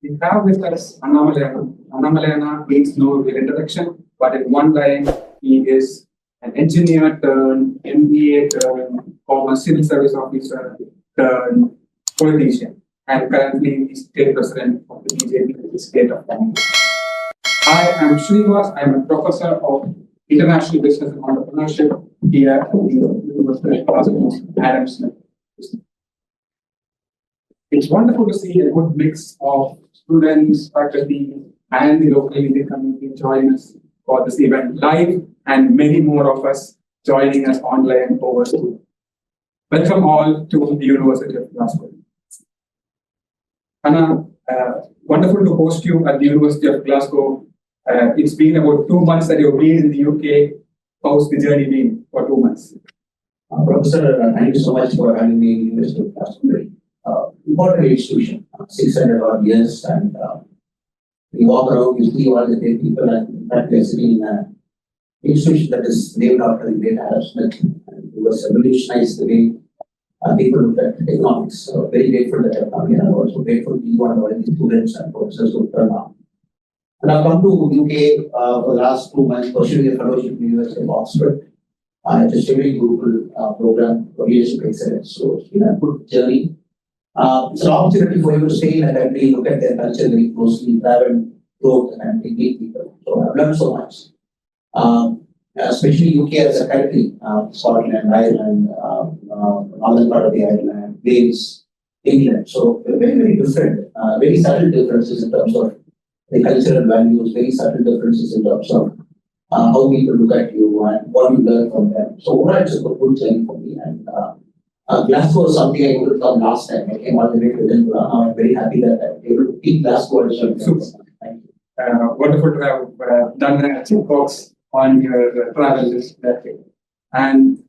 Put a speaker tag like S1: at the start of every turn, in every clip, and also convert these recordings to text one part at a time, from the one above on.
S1: We have with us Annamalai. Annamalai means no real introduction, but in one line, he is an engineer turned MBA turned former civil service officer turned politician, and currently the state president of the BJP in the state of Tamil. I am Srinivas. I am a professor of international business and entrepreneurship here at the University of Adams. It's wonderful to see a good mix of students, faculty, and the local Indian community join us for this event live, and many more of us joining us online over Zoom. Welcome all to the University of Glasgow. Anna, wonderful to host you at the University of Glasgow. It's been about 2 months that you've been in the UK. How's the journey been for 2 months?
S2: Professor, thank you so much for having me in the University of Glasgow. Important institution, 600 odd years, and you walk around, you see all the great people, and in fact, we are sitting in an institution that is named after the great Adam Smith, and it was revolutionized the way people look at economics. So, very grateful that I've come here, and also grateful to you and all the students and professors who turn up. And I've come to UK for the last 2 months, pursuing a fellowship in the University of Oxford. It's a very Google program for leadership excellence. So, it's been a good journey. It's an opportunity for you to stay in a country, look at their culture very closely, travel, growth, and meet people. So I've learned so much. Especially UK as a country, Scotland, Ireland, northern part of the Ireland, Wales, England. So very, very different, very subtle differences in terms of the cultural values, very subtle differences in terms of how people look at you and what you learn from them. So overall, it's a good journey for me. And Glasgow was something I could have done last time. I came all the way to Edinburgh. Now I'm very happy that I'm able to keep Glasgow as well. Thank you.
S1: Wonderful to have done a check box on your travel list that way. And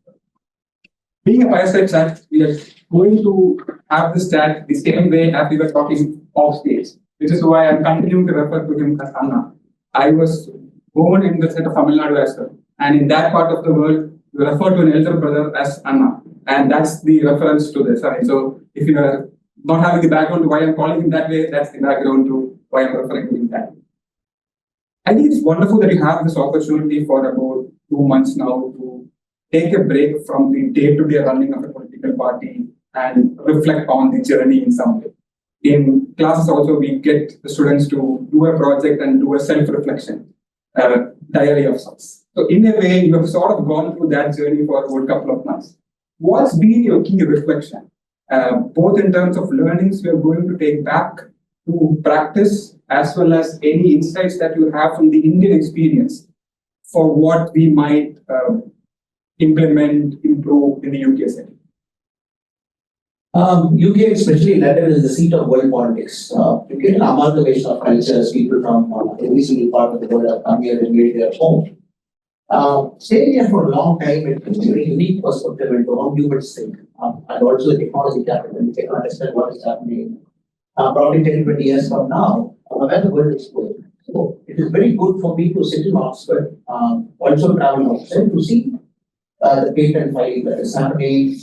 S1: being a fireside chat, we are going to have this chat the same way as we were talking off stage, which is why I'm continuing to refer to him as Anna. I was born in the state of Tamil Nadu as well. And in that part of the world, we refer to an elder brother as Anna. And that's the reference to this. Right? So if you are not having the background to why I'm calling him that way, that's the background to why I'm referring to him that way. I think it's wonderful that you have this opportunity for about 2 months now to take a break from the day-to-day running of a political party and reflect on the journey in some way. In classes also, we get the students to do a project and do a self-reflection, diary of sorts. So in a way, you have sort of gone through that journey for about a couple of months. What's been your key reflection, both in terms of learnings we are going to take back to practice, as well as any insights that you have from the Indian experience for what we might implement, improve in the UK setting?
S2: UK, especially London, is the seat of world politics. You get an amalgamation of cultures, people from every single part of the world have come here and made their home. Staying here for a long time, it gives a very unique perspective into how humans think, and also the technology capital. You can understand what is happening probably 10, 20 years from now, where the world is going. So it is very good for me to sit in Oxford, also travel outside to see the patent filing that is happening,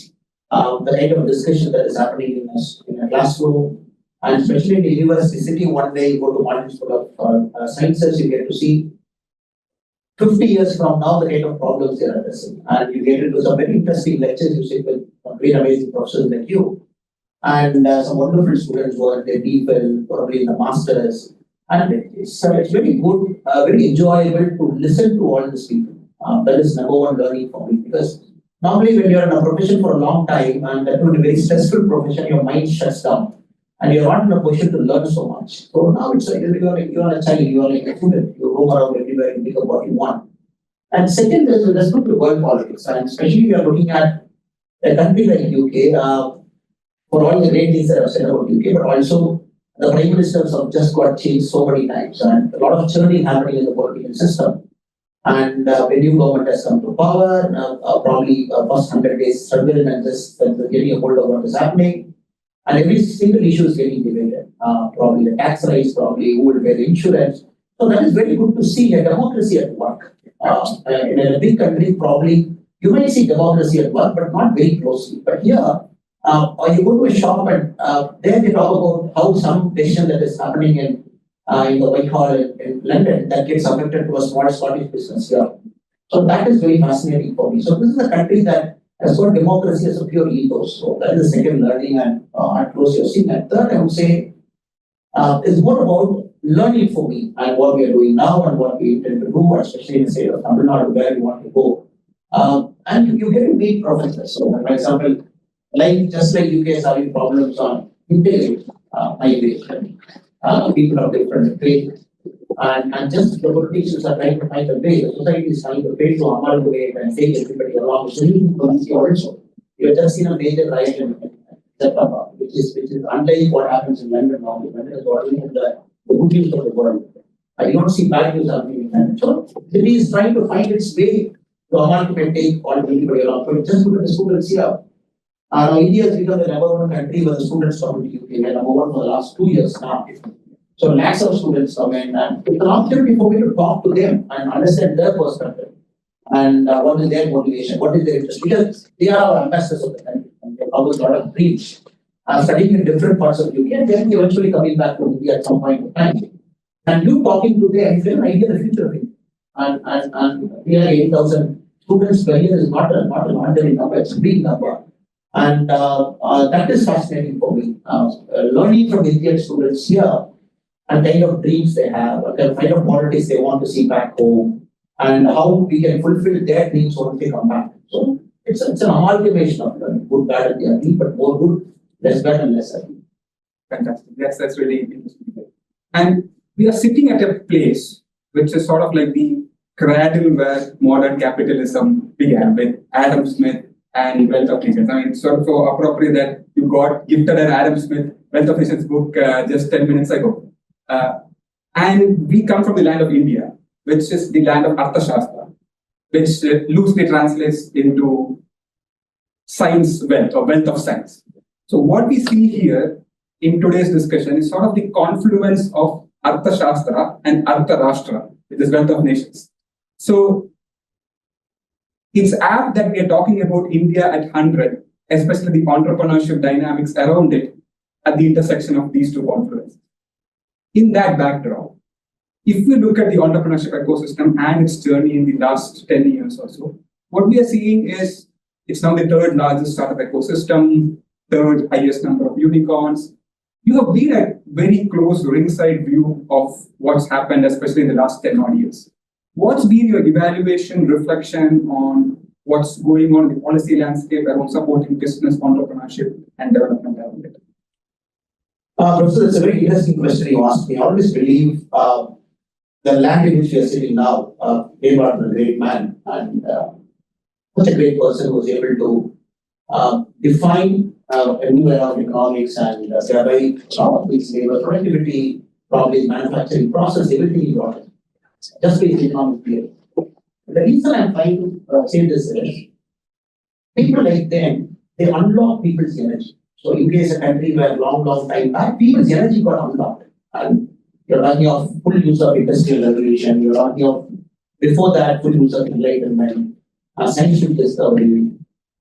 S2: the kind of discussion that is happening in a classroom, and especially in the university, sitting one day, you go to one school of sciences, you get to see 50 years from now, the kind of problems they are addressing. And you get into some very interesting lectures, you sit with great, amazing professors like you, and some wonderful students who are at their DPhil, probably in the masters. And it's very good, very enjoyable to listen to all these people. That is number one learning for me, because normally when you're in a profession for a long time, and that is a very stressful profession, your mind shuts down. And you're not in a position to learn so much. So now it's like you're a child, you're like a student, you roam around everywhere and pick up what you want. And second is with respect to world politics, and especially we are looking at a country like UK, for all the great things that I've said about UK, but also the prime ministers have just got changed so many times, and a lot of churning happening in the political system. And a new government has come to power, probably first 100 days struggle and just getting a hold of what is happening. And every single issue is getting debated. Probably the tax rise, probably who will pay the insurance. So that is very good to see a democracy at work. In a big country, probably you might see democracy at work, but not very closely. But here, or you go to a shop and there they talk about how some decision that is happening in the Whitehall in London that gets affected to a small Scottish business here. So that is very fascinating for me. So this is a country that has got democracy as a pure ethos. So that is the second learning and close you're seeing. And third, I would say is more about learning for me and what we are doing now and what we intend to do, especially in the state of Tamil Nadu where we want to go. And you get to meet professors. So, for example, just like UK is having problems on integrate migration, people of different faiths, and just the politicians are trying to find a way, the society is trying to pay to amalgamate and take everybody along. So also, you have just seen a major rise in Jakarta, which is unlike what happens in London now. London is already in the good news of the world. You don't see bad news happening in London. So Delhi is trying to find its way to amalgamate, take all everybody along. But just look at the students here. Now India has become the number one country where the students come to UK. We are number one for the last 2 years now. So lakhs of students come in, and it's an opportunity for me to talk to them and understand their perspective and what is their motivation, what is their interest. Because they are our ambassadors of the country and they have always got a dreams. Studying in different parts of UK and then eventually coming back to India at some point in time. And you talking to them, you get an idea of the future of it. And here 8,000 students per year is not an ordinary number, it's a big number. And that is fascinating for me. Learning from Indian students here and kind of dreams they have, the kind of politics they want to see back home, and how we can fulfill their dreams once they come back. So it's an amalgamation of learning, good, bad, and the ugly, but more good, less bad, and less ugly.
S1: Fantastic. Yes, that's really interesting. And we are sitting at a place which is sort of like the cradle where modern capitalism began with Adam Smith and Wealth of Nations. I mean, it's sort of so appropriate that you got gifted an Adam Smith Wealth of Nations book just 10 minutes ago. And we come from the land of India, which is the land of Arthashastra, which loosely translates into science wealth or wealth of science. So what we see here in today's discussion is sort of the confluence of Arthashastra and Artharashtra, which is wealth of nations. So it's apt that we are talking about India at 100, especially the entrepreneurship dynamics around it at the intersection of these two confluences. In that backdrop, if we look at the entrepreneurship ecosystem and its journey in the last 10 years or so, what we are seeing is it's now the third largest startup ecosystem, third highest number of unicorns. You have been a very close ringside view of what's happened, especially in the last 10 odd years. What's been your evaluation, reflection on what's going on in the policy landscape around supporting business, entrepreneurship, and development around it?
S2: Professor, that's a very interesting question you asked me. I always believe the land in which we are sitting now, Dave was a great man and such a great person who was able to define a new era of economics and thereby its labor productivity, probably manufacturing process, everything he got it. Just based economic theory. The reason I'm trying to say this is people like them, they unlock people's energy. So UK is a country where long time back, people's energy got unlocked. And you're talking of full use of industrial revolution, you're talking of before that full use of enlightenment, scientific discovery.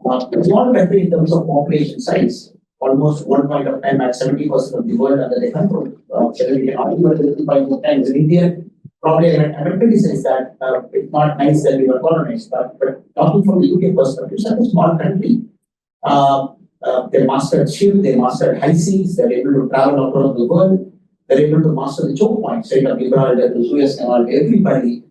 S2: A small country in terms of population size, almost one point of time at 70% of the world under the control. We can argue at 55 times in India. Probably I will criticize that it's not nice that we were colonized, but talking from the UK perspective, such a small country. They mastered ship, they mastered high seas, they're able to travel across the world, they're able to master the choke points, right? Of Gibraltar to Suez Canal, everybody,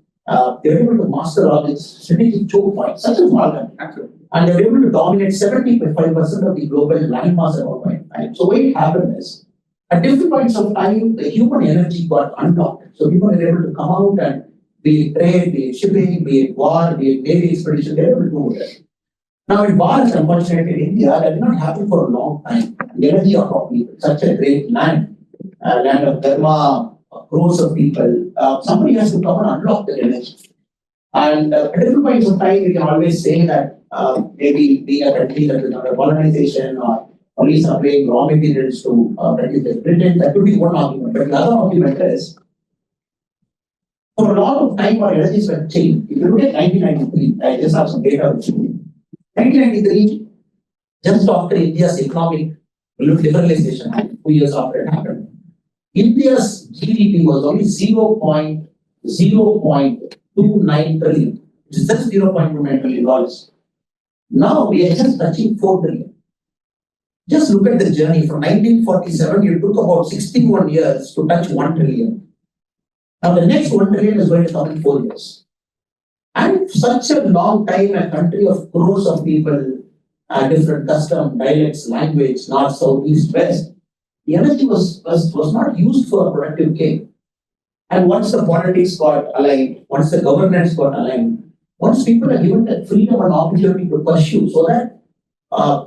S2: they're able to master all these strategic choke points, such a small country. Absolutely. And they're able to dominate 75% of the global landmass at one point in time. So what happened is, at different points of time, the human energy got unlocked. So people are able to come out and be it trade, be it shipping, be it war, be it navy expedition, they're able to do it. Now, in wars, unfortunately, in India, that did not happen for a long time. The energy of our people, such a great land, land of Dharma, crores of people, somebody has to come and unlock the energy. And at different points of time, we can always say that maybe being a country that is under colonization or only supplying raw materials to countries like Britain, that could be one argument. But the other argument is, for a lot of time, our energies were changed. If you look at 1993, I just have some data with you. 1993, just after India's economic liberalization, 2 years after it happened, India's GDP was only 0.29 trillion, which is just $0.29 trillion. Now we are just touching 4 trillion. Just look at the journey from 1947, it took about 61 years to touch 1 trillion. Now the next 1 trillion is going to come in 4 years. And such a long time, a country of crores of people, different custom, dialects, language, north, south, east, west, the energy was not used for productive gain. And once the politics got aligned, once the governance got aligned, once people are given that freedom and opportunity to pursue, so that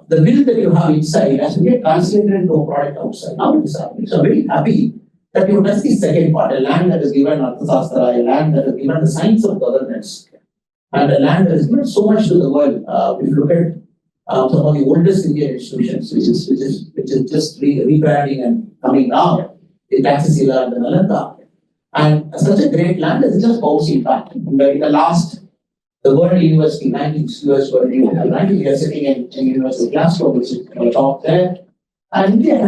S2: the will that you have inside has to get translated into a product outside. Now it is happening. So I'm very happy that you touched the second part, a land that is given Arthasastra, a land that is given the science of governance, and a land that is given so much to the world. If you look at some of the oldest Indian institutions, which is just rebranding and coming now, the Taxila and the Nalanda. And such a great land is just bouncing back. In the last, the World University, 19th US World University, we are sitting in University of Glasgow, which is the top there. And India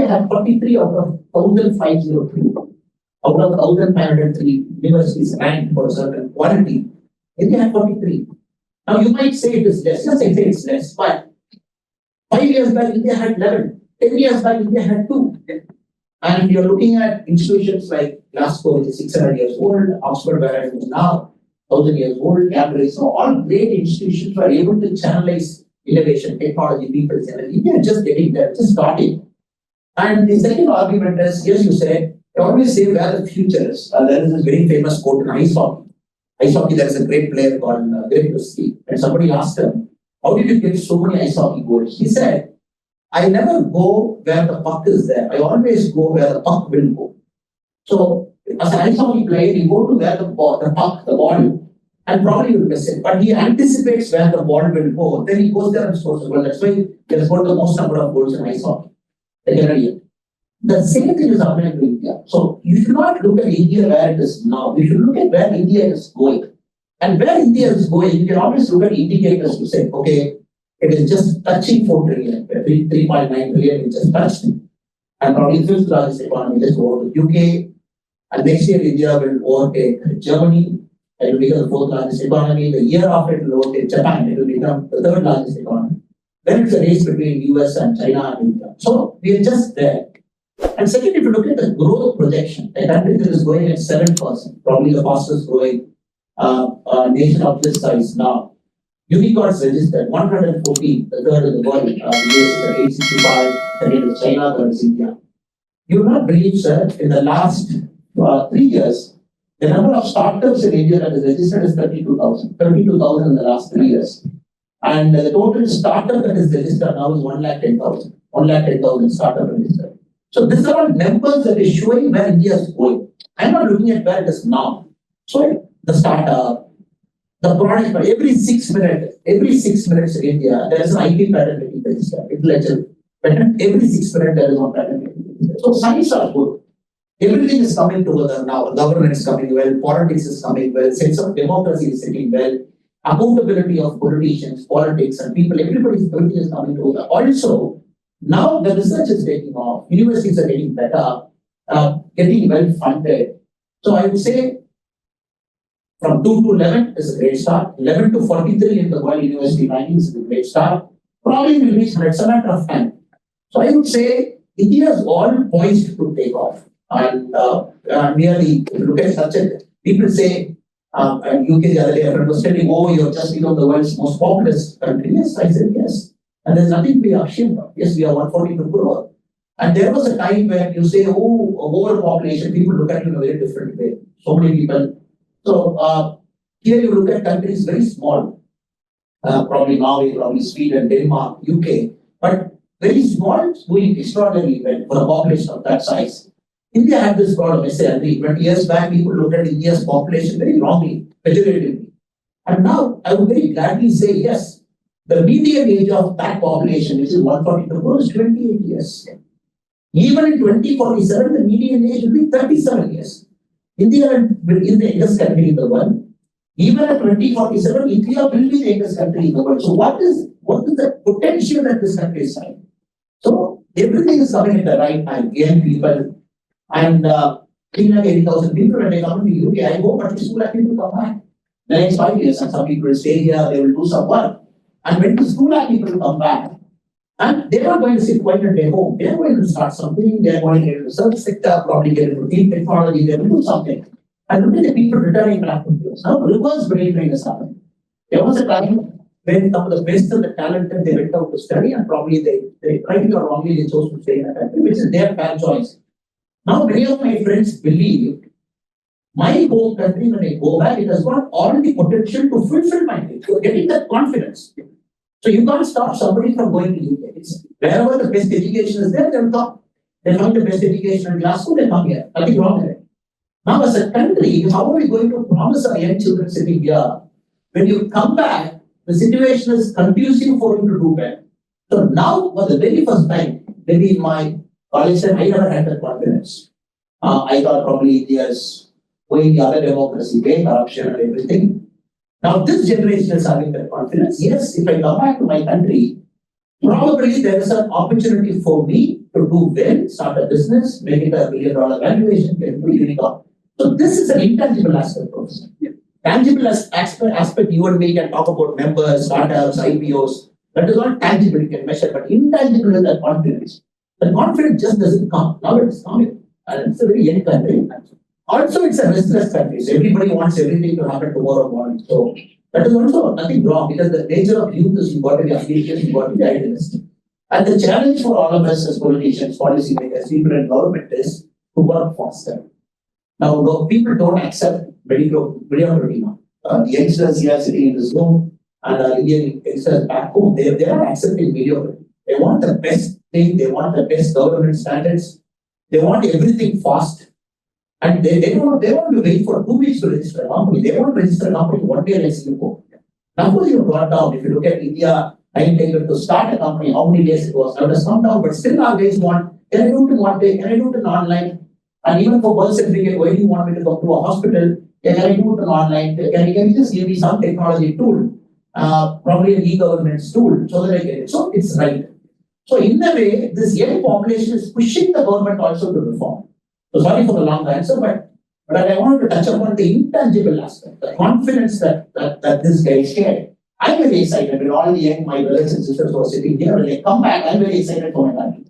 S2: had 43 out of 1,503. Out of 1,503 universities ranked for a certain quality, India had 43. Now you might say it is less. Yes, I say it's less, but 5 years back, India had 11. 10 years back, India had 2. And you're looking at institutions like Glasgow, which is 600 years old, Oxford, where it is now 1,000 years old, Cambridge. So all great institutions were able to channelize innovation, technology, people's energy. India is just getting there, just starting. And the second argument is, yes, you said, I always say where the future is. There is this very famous quote in ice hockey. Ice hockey, there is a great player called Greg Christie. And somebody asked him, how did you get so many ice hockey goals? He said, I never go where the puck is there. I always go where the puck will go. So, as an ice hockey player, you go to where the ball, and probably you will miss it. But he anticipates where the ball will go. Then he goes there and scores the goal. That's why he has got the most number of goals in ice hockey. The same thing is happening to India. So, you should not look at India where it is now. You should look at where India is going. And where India is going, you can always look at indicators to say, okay, it is just touching 4 trillion, 3.9 trillion, it just touched. And probably the fifth largest economy just over the UK. And next year, India will overtake Germany. It will become the fourth largest economy. The year after, it will overtake Japan. It will become the third largest economy. Then it's a race between US and China and India. So we are just there. And second, if you look at the growth projection, the country that is growing at 7%, probably the fastest growing nation of this size now. Unicorns registered 114, the third in the world. The US is at 865, second is China, third is India. You will not believe, sir, in the last 3 years, the number of startups in India that is registered is 32,000. 32,000 in the last 3 years. And the total startup that is registered now is 110,000. 110,000 startup registered. So these are all numbers that is showing where India is going. I'm not looking at where it is now. So the startup, the product, every 6 minutes in India, there is an IP patent getting registered. Intellectual patent, every 6 minutes there is one patent getting registered. So signs are good. Everything is coming together now. Governance is coming well, politics is coming well, sense of democracy is sitting well, accountability of politicians, politics, and people, everything is coming together. Also, now the research is taking off, universities are getting better, getting well funded. So I would say from 2 to 11 is a great start. 11 to 43 in the world university rankings is a great start. Probably will reach 100, it's a matter of time. So I would say India is all poised to take off. And merely, if you look at such a, people say, and UK the other day, a friend was telling, oh, you're just become the world's most populous country. Yes, I said yes. And there's nothing to be ashamed of. Yes, we are 142 crore. And there was a time when you say, oh, overpopulation, people look at you in a very different way. So many people. So here you look at countries very small, probably Norway, probably Sweden, Denmark, UK, but very small, doing extraordinarily well for a population of that size. India had this problem, I say, 20 years back, people looked at India's population very wrongly, pejoratively. And now I would very gladly say, yes, the median age of that population, which is 142 crore, is 28 years. Even in 2047, the median age will be 37 years. India will be the youngest country in the world. Even at 2047, India will be the youngest country in the world. So what is what is the potential that this country is having. So everything is coming at the right time. Young people and 380,000 people when they come to the UK, I go, but the school people come back. The next 5 years, and some people stay here, they will do some work. And when the school people come back, and they're not going to sit quiet at their home, they're going to start something, they're going to get into the service sector, probably get into deep technology, they will do something. And look at the people returning back to the now reverse brain drain is happening. There was a time when some of the best and the talented, they went out to study, and probably they rightly or wrongly, they chose to stay in a country, which is their fair choice. Now, many of my friends believe my home country, when I go back, it has got all the potential to fulfill my dreams. You're getting that confidence. So you can't stop somebody from going to UK. It's wherever the best education is there, they'll come. They find the best education in Glasgow, they come here. Nothing wrong with it. Now, as a country, how are we going to promise our young children sitting here? When you come back, the situation is conducive for you to do better. So now, for the very first time, maybe in my college time, I never had that confidence. I thought probably India's going the other democracy way, corruption and everything. Now this generation is having that confidence. Yes, if I come back to my country, probably there is an opportunity for me to do well, start a business, make it $1 billion valuation, get into unicorn. So this is an intangible aspect also. Yeah. Tangible aspect, you and me can talk about members, startups, IPOs. That is not tangible, you can measure, but intangible is that confidence. The confidence just doesn't come. Now it's coming. And it's a very young country. Also, it's a restless country. So everybody wants everything to happen tomorrow morning. So that is also nothing wrong, because the nature of youth is you got to be ambitious, you got to be idealistic. And the challenge for all of us as politicians, policymakers, people in government is to work faster. Now, people don't accept mediocrity now. The youngsters here sitting in this room and Indian youngsters back home, they are not accepting mediocrity. They want the best thing, they want the best government standards, they want everything fast. And they want to wait for 2 weeks to register a company. They want to register a company 1 day like Singapore. Numbers have gone down. If you look at India, time taken to start a company, how many days it was. Now it has come down, but still our guys want, can I do it in 1 day? Can I do it in online? And even for birth certificate, why do you want me to go to a hospital? Can I do it in online? Can you just give me some technology tool? Probably an e-governance tool, so that I get it. So it's right. So in a way, this young population is pushing the government also to reform. So sorry for the long answer, but I wanted to touch upon the intangible aspect, the confidence that this guy shared. I'm very excited when all the young, my brothers and sisters who are sitting here, when they come back, I'm very excited for my country.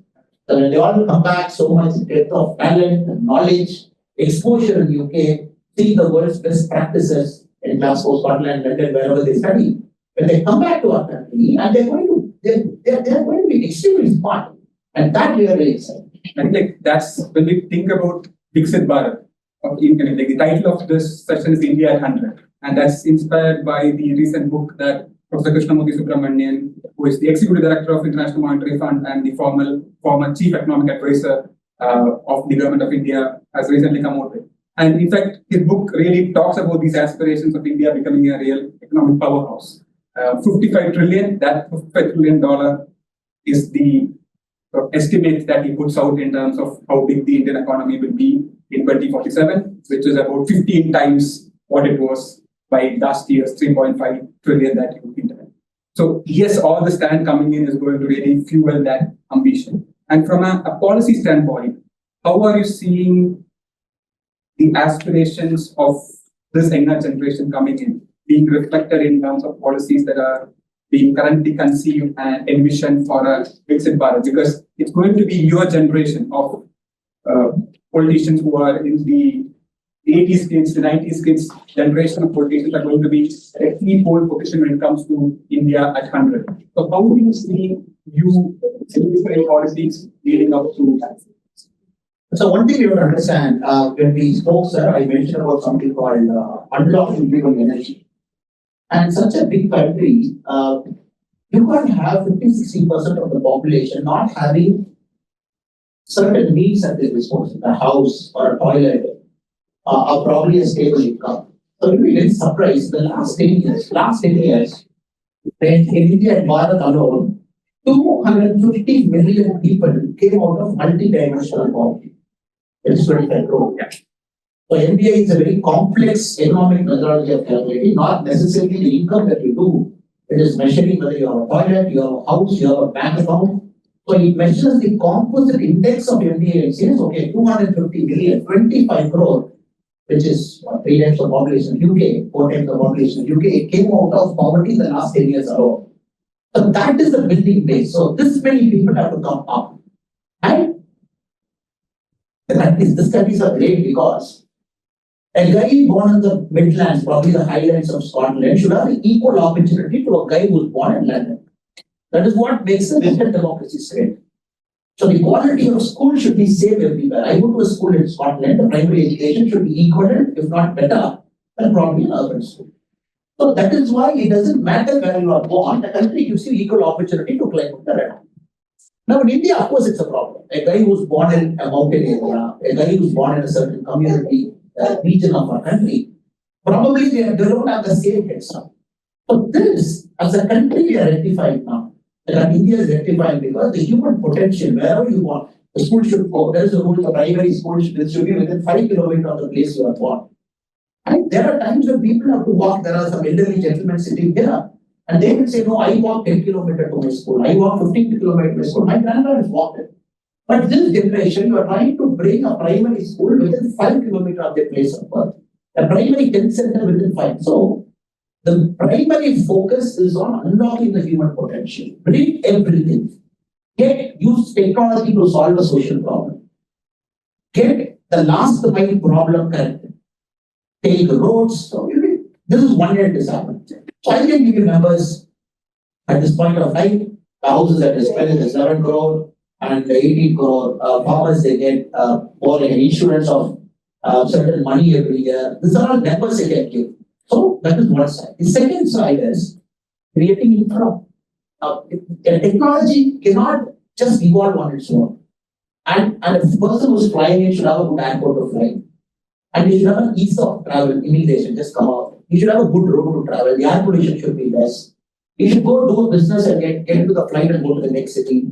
S2: So when they all come back, so much depth of talent, knowledge, exposure in UK, see the world's best practices in Glasgow, Scotland, London, wherever they study. When they come back to our country, and they're going to be extremely smart, and that we are very excited.
S1: I think like that's when we think about Dixit Bharat. Like the title of this session is India at 100, and that's inspired by the recent book that Professor Krishnamurthy Subramanian, who is the Executive Director of International Monetary Fund and the former Chief Economic Advisor of the Government of India, has recently come out with. And in fact, his book really talks about these aspirations of India becoming a real economic powerhouse. 55 trillion, that $55 trillion is the estimate that he puts out in terms of how big the Indian economy will be in 2047, which is about 15 times what it was by last year's 3.5 trillion that you hinted. So yes, all the stand coming in is going to really fuel that ambition. And from a policy standpoint, how are you seeing the aspirations of this younger generation coming in, being reflected in terms of policies that are being currently conceived and envisioned for a Dixit Bharat? Because it's going to be your generation of politicians who are in the 80s kids, the 90s kids, generation of politicians are going to be at a key pole position when it comes to India at 100. So how do you see you simplifying policies leading up to that?
S2: So one thing you have to understand, when we spoke, sir, I mentioned about something called unlocking renewable energy. And such a big country, you can't have 50-60% of the population not having certain needs at their disposal, a house or a toilet, or probably a stable income. So you'll be very surprised. The last 10 years, in India and Bharat alone, 250 million people came out of multi-dimensional poverty. It's 25 crore. So MBA is a very complex economic methodology of calculating, not necessarily the income that you do, It is measuring whether you have a toilet, you have a house, you have a bank account. So it measures the composite index of MDA and says, okay, 250 million, 25 crore, which is 3 times the population of UK, 4 times the population of UK. It came out of poverty in the last 10 years alone. So that is the building base. So this many people have to come up. And this countries are great because a guy born in the Midlands, probably the Highlands of Scotland, should have equal opportunity to a guy who was born in London. That is what makes a Western democracy great. So the quality of school should be same everywhere. I go to a school in Scotland, the primary education should be equivalent, if not better, than probably an urban school. So that is why it doesn't matter where you are born, the country gives you equal opportunity to climb up the ladder. Now in India, of course, it's a problem. A guy who's born in a mountain area, a guy who's born in a certain community, region of our country, probably they don't have the same head start. So this, as a country, we are rectifying now. That India is rectifying because the human potential, wherever you want, the school should go. There is a rule, the primary school should be within 5 kilometers of the place you are born. And there are times when people have to walk. There are some elderly gentlemen sitting here, and they will say, no, I walk 10 kilometers to my school. I walk 15 kilometers to my school. My grandparents walked it. But this generation, you are trying to bring a primary school within 5 kilometers of their place of birth. A primary health center within 5. So, the primary focus is on unlocking the human potential. Bring everything. Use technology to solve a social problem. Get the last mile problem corrected. Take roads. So, this is one year disaster. So, I can give you numbers at this point of time. The houses that is spent is 11 crore. And 18 crore farmers, they get for like an insurance of certain money every year. These are all numbers they can give. So that is one side. The second side is creating infra. Technology cannot just evolve on its own. And a person who's flying in should have a good airport to fly. And you should have an ease of travel, immigration, just come out. You should have a good road to travel. The air pollution should be less. You should go do a business and get into the flight and go to the next city.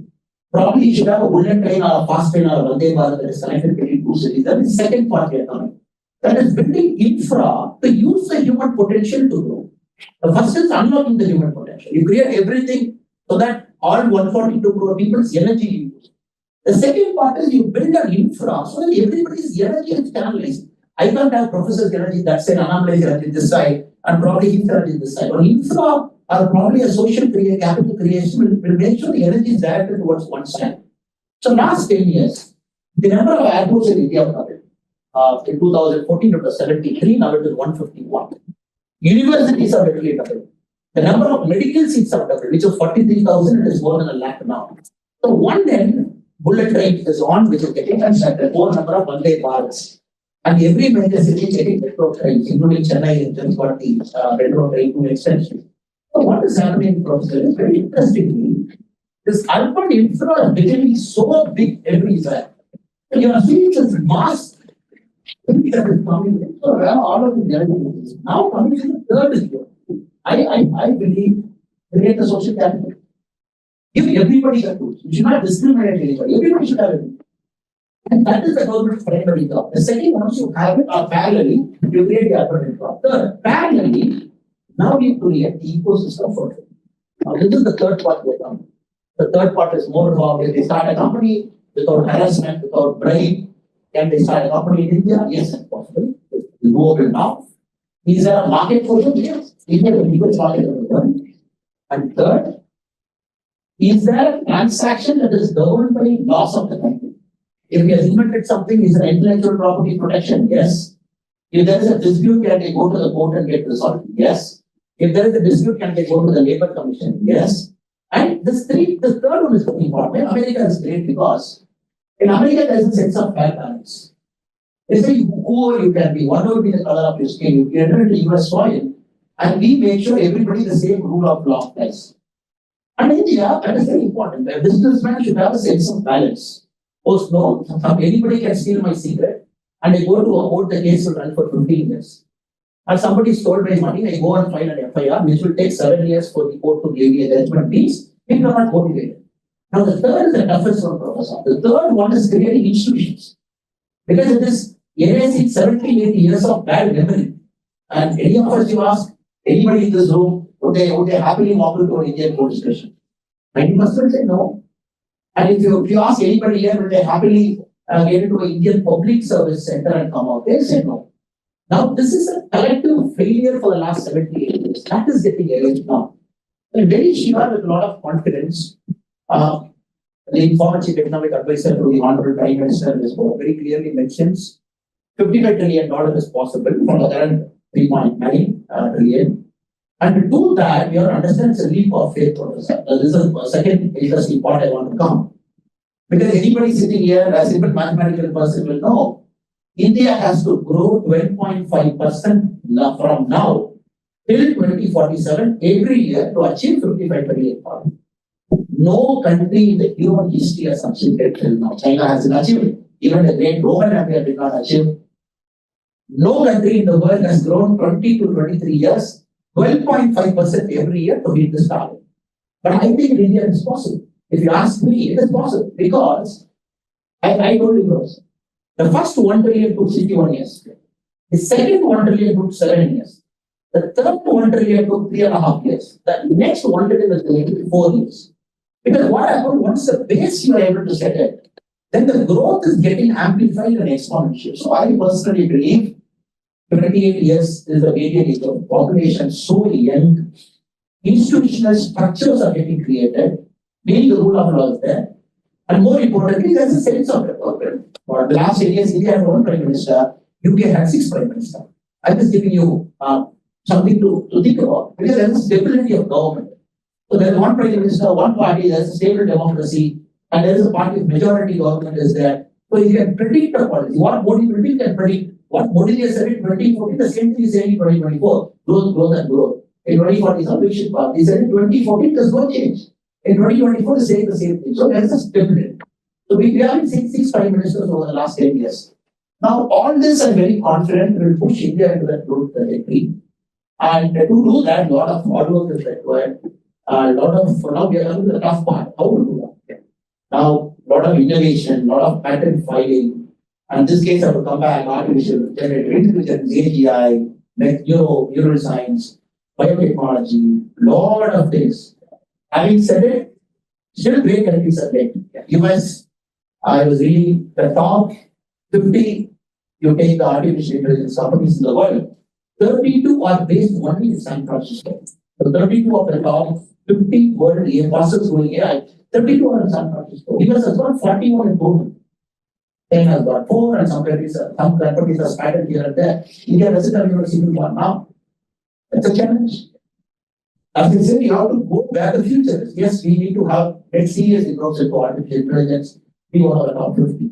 S2: Probably you should have a bullet train or a fast train or a Vande Bharat that is connected between two cities. That is the second part we are coming. That is building infra to use the human potential to grow. The first is unlocking the human potential. You create everything so that all 142 crore people's energy you use. The second part is you build an infra so that everybody's energy is channelized. I can't have professor's energy that side, annamalai's energy this side, and probably his energy this side. On infra, or probably a social capital creation will make sure the energy is directed towards one side. So last 10 years, the number of airports in India doubled. In 2014 it was 73, now it is 151. Universities have literally doubled. The number of medical seats have doubled, which was 43,000, it is more than a lakh now. So one end, bullet train is on, which is getting constructed, more number of Vande Bharats. And every major city is getting metro trains, including Chennai and just got the metro train to extension. So what is happening, Professor, is very interesting. This urban infra is becoming so big everywhere. You are seeing this mass that is coming in. So all of the elements now coming in the third issue. I believe create a social capital. Give everybody a tools. You should not discriminate anybody. Everybody should have it. And that is the government's primary job. The second, once you have it, or parallelly, you create the urban infra. Third, parallelly, now we create the ecosystem for it. Now, this is the third part we have done. The third part is more about if they start a company without harassment, without bribe. Can they start a company in India? Yes, possibly. It's doable now. Is there a market for them? Yes. India is the biggest market in the world. And third, is there a transaction that is governed by laws of the country? If we have invented something, is there intellectual property protection? Yes. If there is a dispute, can they go to the court and get resolved? Yes. If there is a dispute, can they go to the Labor Commission? Yes. And the third one is very important. America is great because in America there is a sense of fair balance. They say whoever you can be, whatever be the color of your skin, you enter into US soil, and we make sure everybody the same rule of law applies. And in India, that is very important. A businessman should have a sense of balance. Suppose no, anybody can steal my secret, and I go to a court, the case will run for 15 years. And somebody stole my money, I go and file an FIR, which will take 7 years for the court to give me a judgment. Means people are not motivated. Now the third is the toughest one, Professor. The third one is creating institutions. Because it is erasing 70, 80 years of bad memory. And any of us, you ask anybody in this room, Would they happily walk into an Indian police station? 90% say no. And if you ask anybody here, will they happily get into an Indian public service center and come out? They say no. Now, this is a collective failure for the last 78 years. That is getting erased now. I'm very sure with a lot of confidence, the informal chief economic advisor to the Honorable Prime Minister this very clearly mentions $55 trillion is possible from the current 3.9 trillion. And to do that, we have to understand it's a leap of faith for us. This is a second interesting part I want to come. Because anybody sitting here, a simple mathematical person will know, India has to grow 12.5% from now till 2047 every year to achieve 55 trillion. No country in the human history has achieved it till now. China hasn't achieved it. Even the great Roman Empire did not achieve. No country in the world has grown 20 to 23 years, 12.5% every year to meet this target. But I think in India it's possible. If you ask me, it is possible because I told you this. The first 1 trillion took 61 years. The second 1 trillion took 7 years. The third 1 trillion took 3.5 years. The next 1 trillion is going to be 4 years. Because what happens once the base you are able to set it, then the growth is getting amplified and exponential. So I personally believe 28 years is the median age of population so young. Institutional structures are getting created, being the rule of law is there. And more importantly, there's a sense of development. For the last 8 years, India had one prime minister, UK had 6 prime ministers. I'm just giving you something to think about because there's a stability of government. So there's one prime minister, one party, there's a stable democracy, and there is a party of majority government is there. So you can predict the policy. What Modi predict can predict. What Modi has said in 2014, the same thing is saying in 2024. Growth, growth, and growth. In 2040, some big shit part. He said in 2014, there's no change. In 2024, he's saying the same thing. So there's a stability. So we have been seeing 6 prime ministers over the last 10 years. Now, all this I'm very confident will push India into that growth trajectory. And to do that, a lot of hard work is required. Now we are coming to the tough part. How to do that? Now, a lot of innovation, a lot of patent filing. And in this case, I will come back, artificial intelligence, AGI, neural science, biotechnology, lot of things. Having said it, still great countries are great. US, I was reading the top 50, you take the artificial intelligence companies in the world, 32 are based only in San Francisco. So 32 of the top 50 world fastest growing AI, 32 are in San Francisco. US has got 41 in total. China has got 4 and some countries are scattered here and there. India doesn't have even a single one now. That's a challenge. As I said, you have to go where the future is. Yes, we need to have a serious approach to artificial intelligence, be one of the top 50.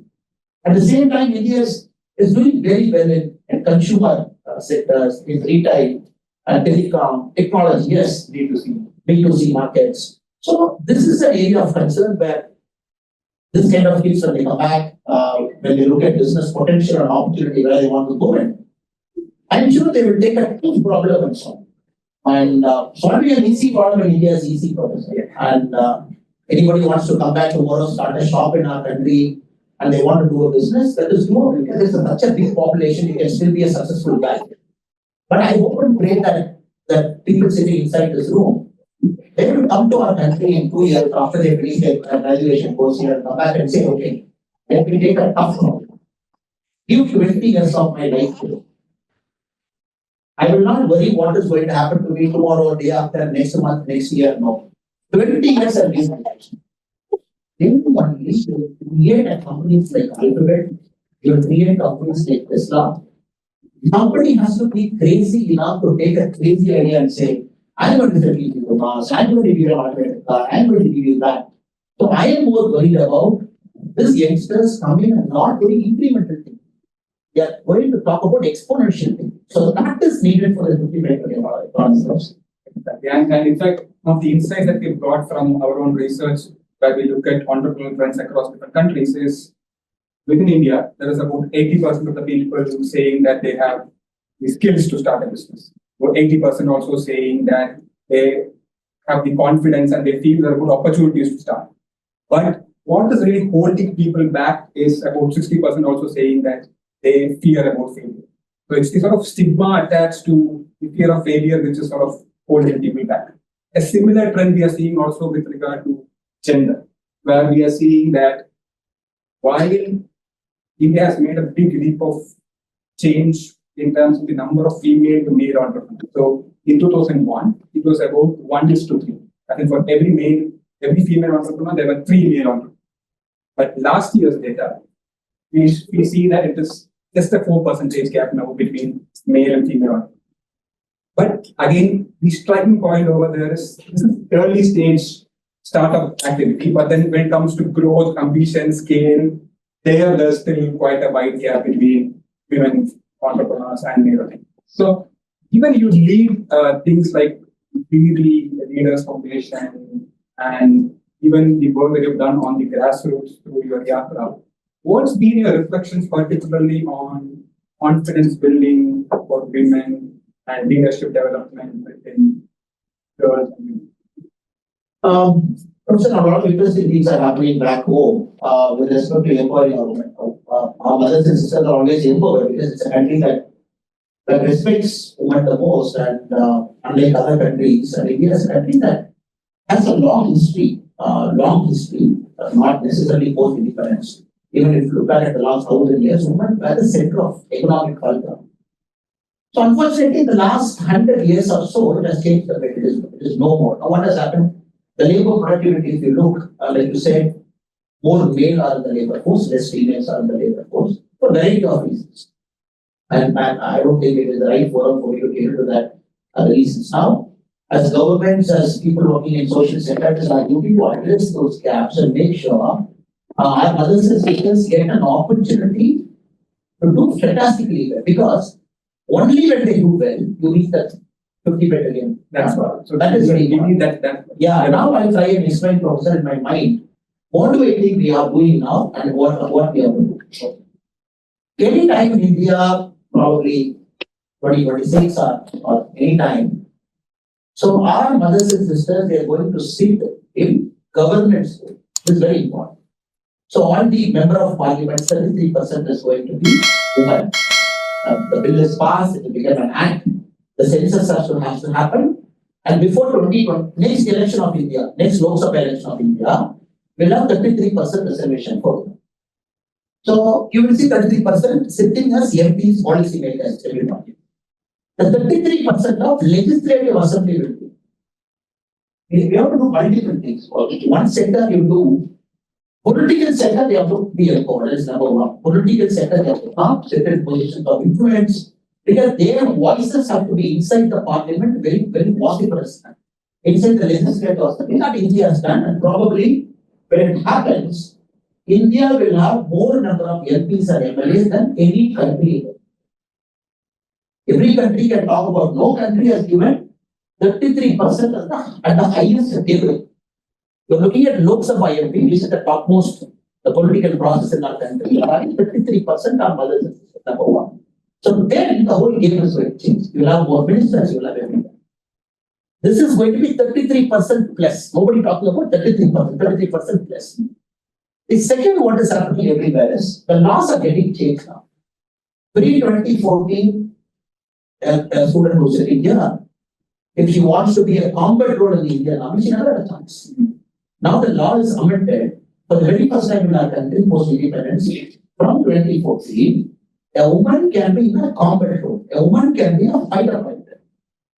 S2: At the same time, India is doing very well in consumer sectors, in retail, telecom, technology, yes, B2C markets. So this is an area of concern where this kind of kids when they come back, when they look at business potential and opportunity where they want to go in, I'm sure they will take a huge problem and so on. And solving an easy problem in India is easy problem. And anybody wants to come back tomorrow, start a shop in our country, and they want to do a business, that is doable because there's such a big population, you can still be a successful guy. But I hope and pray that people sitting inside this room, they will come to our country in 2 years after they finish their graduation course here and come back and say, okay, let me take a tough one. Give 20 years of my life to you. I will not worry what is going to happen to me tomorrow, day after, next month, next year. No. 20 years I'll give my life. Then one is to create a companies like Alphabet, you will create companies like Tesla. The company has to be crazy enough to take a crazy idea and say, I'm going to give you the Mars, I'm going to give you a automated car, I'm going to give you that. So I am more worried about these youngsters coming and not doing incremental things. They are going to talk about exponential things. So that is needed for the 55 million concepts.
S1: And in fact, one of the insights that we've got from our own research, where we look at entrepreneurial trends across different countries, is within India, there is about 80% of the people saying that they have the skills to start a business. About 80% also saying that they have the confidence and they feel there are good opportunities to start. But what is really holding people back is about 60% also saying that they fear about failure. So it's the sort of stigma attached to the fear of failure, which is sort of holding people back. A similar trend we are seeing also with regard to gender, where we are seeing that while India has made a big leap of change in terms of the number of female to male entrepreneurs. So in 2001, it was about 1:3. I think for every female entrepreneur, there were 3 male entrepreneurs. But last year's data, we see that it is just a 4% gap now between male and female entrepreneurs. But again, the striking point over there is this is early stage startup activity, but then when it comes to growth, ambition, scale, there's still quite a wide gap between women entrepreneurs and male entrepreneurs. So even you lead things like be the Leaders Foundation and even the work that you've done on the grassroots through your Yatra, what's been your reflections particularly on confidence building for women and leadership development within girls and women?
S2: A lot of interesting things are happening back home with respect to empowering our women. Our mothers and sisters are always empowered because it's a country that respects women the most, and unlike other countries, and India is a country that has a long history, not necessarily post-independence. Even if you look back at the last 1,000 years, women were the center of economic culture. So unfortunately, in the last 100 years or so, it has changed a bit. It is no more. Now, what has happened? The labor productivity, if you look, like you said, more male are in the labor force, less females are in the labor force, for a variety of reasons. And I don't think it is the right forum for you to get into that reasons now. As governments, as people working in social sectors, are looking to address those gaps and make sure our mothers and sisters get an opportunity to do fantastically well. Because only when they do well, you reach that 50 battalion.
S1: That's all. So
S2: that is very important.
S1: That.
S2: Yeah, now I'll try and explain, Professor, in my mind, what do I think we are doing now and what we are doing. Any time in India, probably 2026 or any time. So our mothers and sisters, they are going to sit in governance. This is very important. So on the member of parliament, 33% is going to be women. The bill is passed, it will become an act. The census has to happen. And before 2020, next election of India, next Lok Sabha election of India, we'll have 33% reservation for women. So you will see 33% sitting as MPs, policy makers, everybody. The 33% of legislative assembly will do. We have to do multiple things. One sector you do. Political sector, they have to be empowered. That is number one. Political sector, they have to have certain positions of influence because their voices have to be inside the parliament very, very vociferous. Inside the legislative assembly, that India has done, and probably when it happens, India will have more number of MPs and MLAs than any country. Every country can talk about. No country has given 33% at the highest table. You're looking at Lok Sabha MP, which is the topmost, the political process in our country. 33% are mothers and sisters, number one. So then the whole game is going to change. You'll have more ministers, you'll have everything. This is going to be 33% plus. Nobody talking about 33% plus. The second, what is happening everywhere is the laws are getting changed now. Pre-2014, a student who's in India, if she wants to be a combat role in the Indian Army, she never had a chance. Now the law is amended for the very first time in our country, post-independence, from 2014, a woman can be in a combat role. A woman can be a fighter fighter.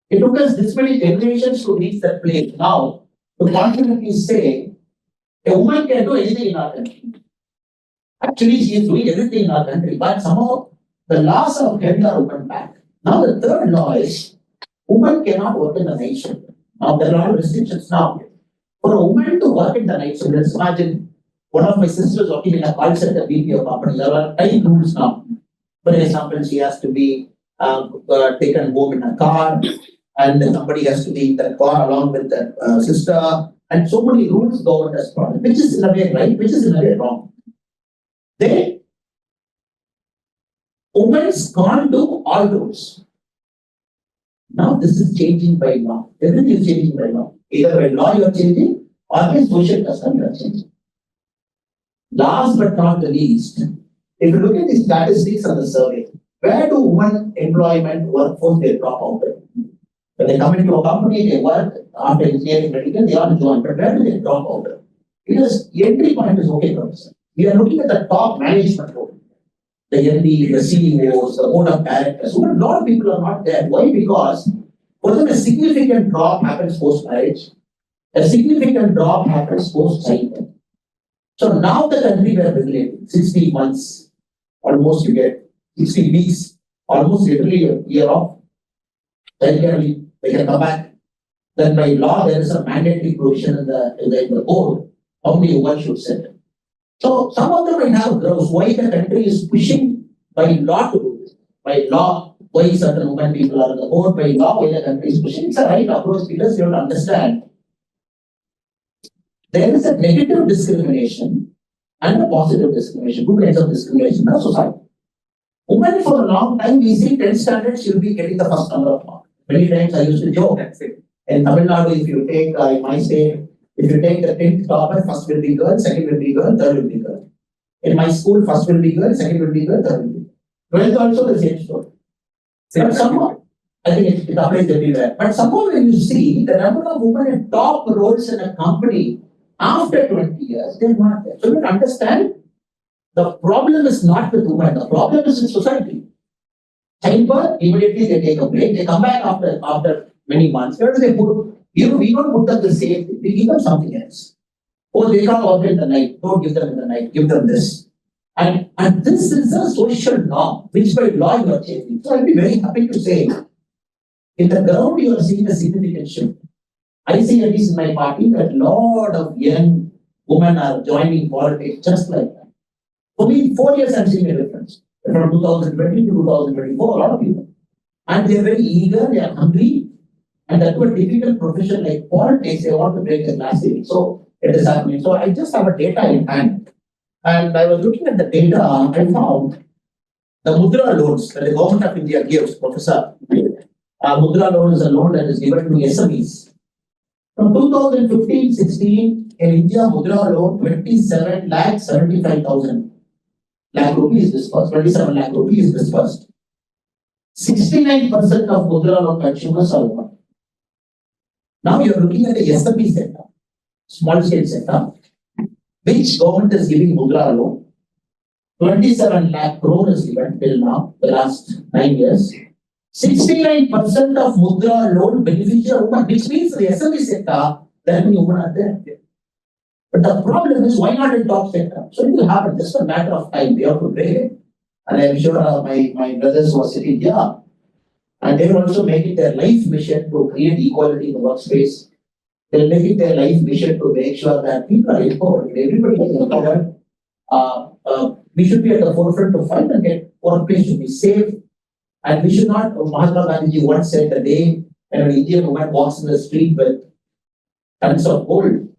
S2: It took us this many generations to reach that place. Now, to confidently say, a woman can do anything in our country. Actually, she is doing everything in our country, but somehow the laws have held our women back. Now the third law is, women cannot work in the night shift. Now there are a lot of restrictions now. For a woman to work in the night shift, let's imagine one of my sisters working in a call center BPO company. There are time rules now. For example, she has to be taken home in a car, and somebody has to be in that car along with that sister. And so many rules govern this problem, which is in a way right, which is in a way wrong. Then, women can't do all rules. Now this is changing by law. Everything is changing by law. Either by law you are changing, or by social custom you are changing. Last but not the least, if you look at the statistics of the survey, where do women employment workforce they drop out? When they come into a company, they work after engineering medical, they all join. But where do they drop out? Because entry point is okay, professor. We are looking at the top management role. The MD, the CEOs, the board of directors. So a lot of people are not there. Why? Because for them a significant drop happens post-marriage. A significant drop happens post-childhood. So now the country we are regulating 60 months, almost you get 60 weeks, almost literally a year off. Then they can come back. Then by law there is a mandatory provision in the code how many women should sit. So some of them might have grounds why the country is pushing by law to do this. By law, why certain women people are on the board, by law, why the country is pushing. It's a right approach because you have to understand there is a negative discrimination and a positive discrimination, two kinds of discrimination in our society. Women for a long time, we see 10 standards, you'll be getting the first number of marks. Many times I used to joke. In Tamil Nadu, if you take, in my state, if you take the 10th topper, first will be girl, second will be girl, third will be girl. In my school, first will be girl, second will be girl, third will be girl. 12th also the same story. But somehow, I think it applies everywhere. But somehow when you see the number of women in top roles in a company after 20 years, they're not there. So you understand, the problem is not with women, the problem is in society. Childbirth, immediately they take a break, they come back after many months. Where do they put? We don't put them the same thing, we give them something else. Oh, they can't work in the night, don't give them in the night, give them this. And this is a social norm, which by law you are changing. So I'll be very happy to say, in the ground you are seeing a significant shift. I see at least in my party that a lot of young women are joining politics just like that. For me, in 4 years I'm seeing a difference. From 2020 to 2024, a lot of people. And they're very eager, they are hungry, and that to a difficult profession like politics, they want to break the glass ceiling. So it is happening. So I just have a data in hand. And I was looking at the data, I found the Mudra loans that the government of India gives, Professor. Mudra loan is a loan that is given to SMEs. From 2015-16, in India, Mudra loan 27,75,000 lakh rupees disbursed. 27 lakh rupees disbursed. 69% of Mudra loan consumers are women. Now you are looking at the SME sector, small scale sector, which government is giving Mudra loan. 27 lakh crore is given till now, the last 9 years. 69% of Mudra loan beneficiary women, which means the SME sector, that many women are there. But the problem is, why not in top sector? So it will happen, just a matter of time. We have to break it. And I'm sure my brothers who are sitting here, and they will also make it their life mission to create equality in the workspace. They'll make it their life mission to make sure that people are empowered. Everybody is empowered. We should be at the forefront to fight and get workplace to be safe. And we should not, Mahatma Gandhi once said, the day when an Indian woman walks in the street with tons of gold,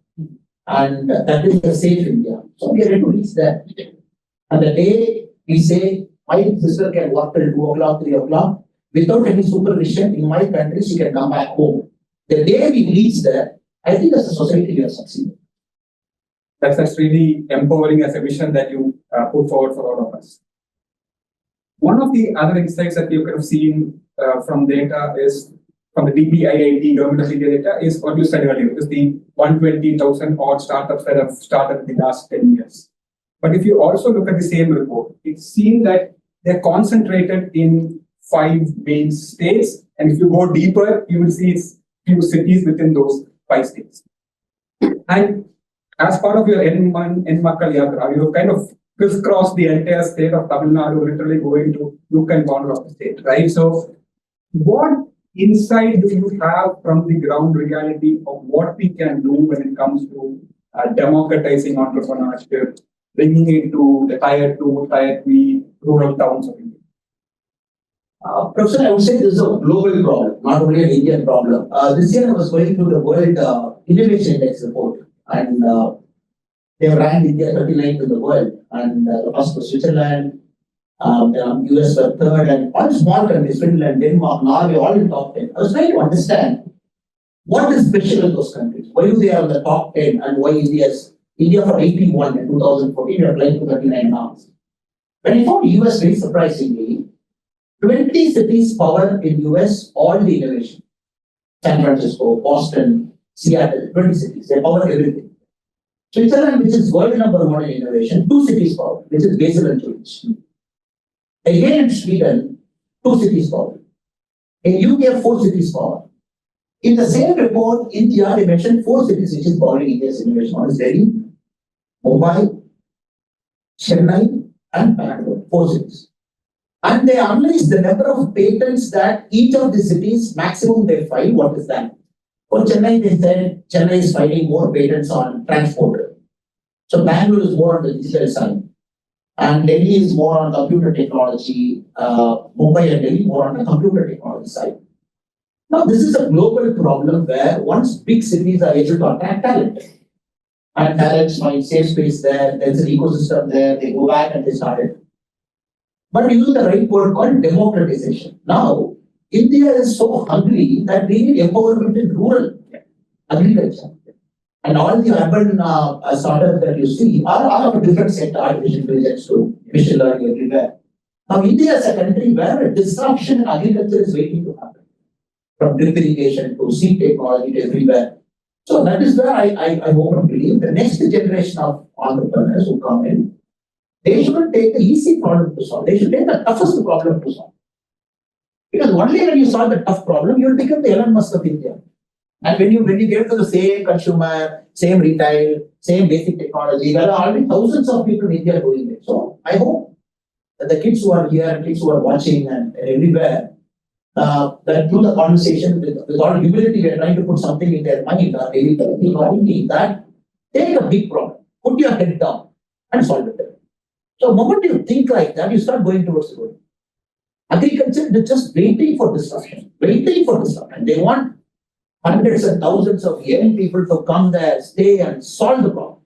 S2: and that is a safe India. So we are ready to reach that. And the day we say, my sister can work till 2 o'clock, 3 o'clock, without any supervision in my country, she can come back home. The day we reach there, I think as a society we have succeeded.
S1: That's really empowering as a vision that you put forward for all of us. One of the other insights that you could have seen from data is from the DPIIT Government of India data is what you said earlier, is the 120,000 odd startups that have started in the last 10 years. But if you also look at the same report, it's seen that they're concentrated in 5 main states. And if you go deeper, you will see it's few cities within those 5 states. And as part of your Makkal Yatra, you have kind of crisscrossed the entire state of Tamil Nadu, literally going to nook and corner of the state, right? So what insight do you have from the ground reality of what we can do when it comes to democratizing entrepreneurship, bringing it to the tier 2, tier 3 rural towns of India?
S2: Professor, I would say this is a global problem, not only an Indian problem. This year I was going through the World Innovation Index report, and they have ranked India 39th in the world, and the first was Switzerland, US were third, and all small countries, Finland, Denmark, Norway, all in top 10. I was trying to understand what is special in those countries. Why do they are in the top 10, and why India for 81 in 2014, we are applying to 39 now. When I found US, very surprisingly, 20 cities power in US all the innovation. San Francisco, Boston, Seattle, 20 cities. They power everything. Switzerland, which is world number one in innovation, 2 cities power, which is Basel and Zurich. Again in Sweden, 2 cities power. In UK, 4 cities power. In the same report, India, they mentioned 4 cities which is powering India's innovation. One is Delhi, Mumbai, Chennai, and Bangalore, 4 cities. And they analyze the number of patents that each of the cities maximum they file. What is that? For Chennai, they said Chennai is filing more patents on transport. So Bangalore is more on the digital side. And Delhi is more on computer technology, Mumbai and Delhi more on the computer technology side. Now, this is a global problem where once big cities are able to attract talent, and talents find safe space there, there's an ecosystem there, they go back and they start it. But use the right word called democratization. Now, India is so hungry that we need empowerment in rural agriculture. And all the urban startups that you see are of a different sector, artificial intelligence to machine learning everywhere. Now, India is a country where a disruption in agriculture is waiting to happen. From drip irrigation to seed technology to everywhere. So that is where I hope and believe the next generation of entrepreneurs who come in, they shouldn't take the easy problem to solve. They should take the toughest problem to solve. Because only when you solve the tough problem, you will become the Elon Musk of India. And when you get to the same consumer, same retail, same basic technology, there are already thousands of people in India doing it. So I hope that the kids who are here and kids who are watching and everywhere, that through the conversation with all humility, we are trying to put something in their mind or maybe thinking that take a big problem, put your head down and solve it. So the moment you think like that, you start going towards the goal. Agriculture is just waiting for disruption, They want hundreds and thousands of young people to come there, stay and solve the problem.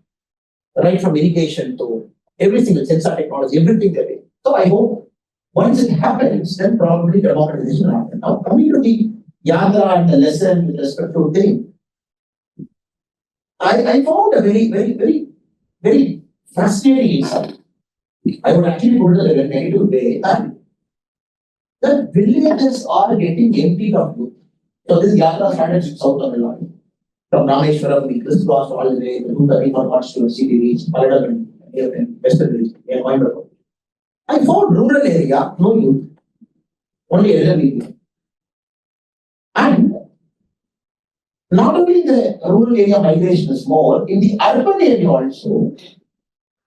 S2: Right from irrigation to every single sensor technology, everything they do. So I hope once it happens, then probably democratization will happen. Now, coming to the yatra and the lesson with respect to thing, I found a very fascinating insight. I would actually put it in a negative way that the villages are getting emptied of youth. So this yatra started in South Tamil Nadu. From Rameshwaram, we crisscrossed all the way to the river constituency, we reached Paladam in Western region, near Coimbatore. I found rural area, no youth, only elderly people. And not only the rural area migration is more, in the urban area also,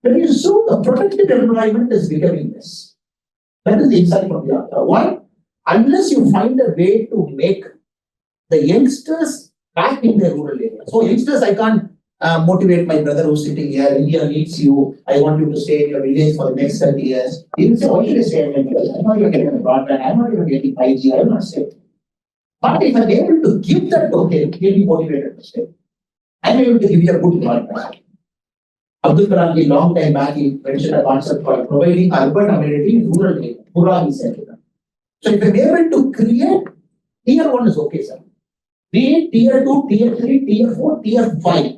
S2: when you saw the protected environment is becoming less. That is the insight from the other. Why? Unless you find a way to make the youngsters back in the rural area. So youngsters, I can't motivate my brother who's sitting here. India needs you. I want you to stay in your village for the next 30 years. He will say, why should I stay in my village? I'm not even getting a broadband. I'm not even getting 5G. I will not stay. But if I'm able to give that token, he'll be motivated to stay. I'm able to give you a good broadband. Abdul Kalam, a long time back, he mentioned a concept called providing urban amenity in rural area. Pura, he said. So if I'm able to create, tier 1 is okay, sir. Be it tier 2, tier 3, tier 4, tier 5.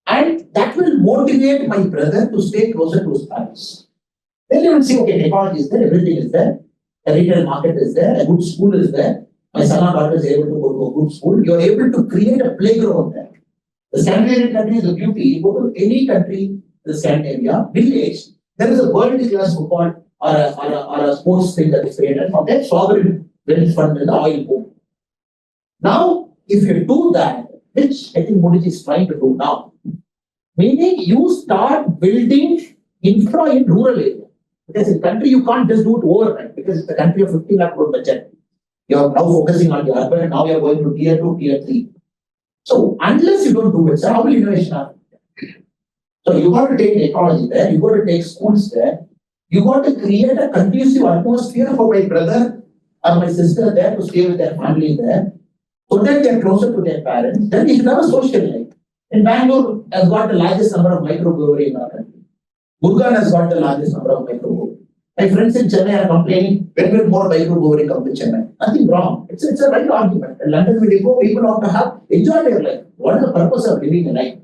S2: And that will motivate my brother to stay closer to his parents. Then you will see, okay, technology is there, everything is there, a retail market is there, a good school is there. My son or daughter is able to go to a good school. You are able to create a playground there. The Scandinavian country is a beauty. You go to any country, the Scandinavia, village, there is a world-class football or a sports thing that is created. From that sovereign wealth fund and the oil boom. Now, if you do that, which I think Modi is trying to do now, meaning you start building infra in rural area. Because in country, you can't just do it overnight because it's a country of 50 lakh crore budget. You are now focusing on the urban, now you are going to tier 2, tier 3. So, unless you don't do it, so how will innovation happen? So, you got to take technology there, you got to take schools there, you got to create a conducive atmosphere for my brother or my sister there to stay with their family there, so that they are closer to their parents. Then we should have a social life. In Bangalore has got the largest number of microbrewery in our country. Gurgaon has got the largest number of microbrewery. My friends in Chennai are complaining, when will more microbrewery come to Chennai? Nothing wrong. It's a right argument. In London, when you go, people want to enjoy their life. What is the purpose of living a life?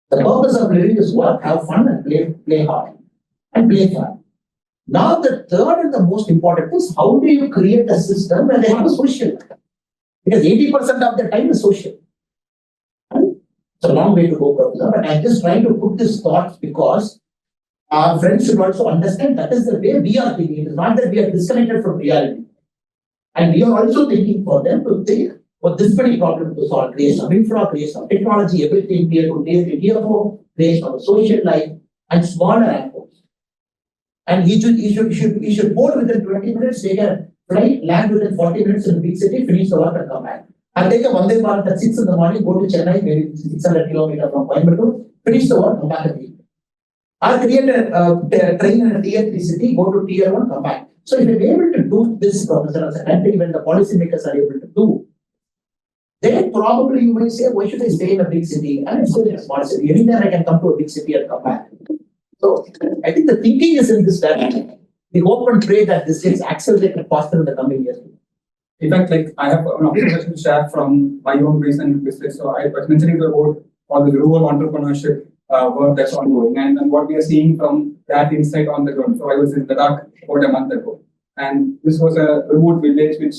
S2: The purpose of living is work, have fun and play hard and play fun. Now the third and the most important is how do you create a system where they have a social life? Because 80% of the time is social. And it's a long way to go, Professor, but I'm just trying to put this thoughts because our friends should also understand that is the way we are thinking. It is not that we are disconnected from reality. And we are also thinking for them to think for this many problems to solve, creation of infra, creation of technology, everything, tier 2, tier 4, creation of social life, and smaller airports. And he should board within 20 minutes, take a flight, land within 40 minutes in a big city, finish the work and come back. And take a Vande Bharat at 6 in the morning, go to Chennai, maybe 600 kilometers from Coimbatore, finish the work, come back again. Or create a train in a tier 3 city, go to tier 1, come back. So if you're able to do this, Professor, as a country, when the policymakers are able to do, then probably you may say, why should I stay in a big city? And it's still in a small city. Anywhere I can come to a big city and come back. So I think the thinking is in this direction. We hope and pray that this gets accelerated faster in the coming years.
S1: In fact, like I have an observation to share from my own recent business. So I was mentioning about all the rural entrepreneurship work that's ongoing and what we are seeing from that insight on the ground. So I was in Ladakh about a month ago, and this was a remote village which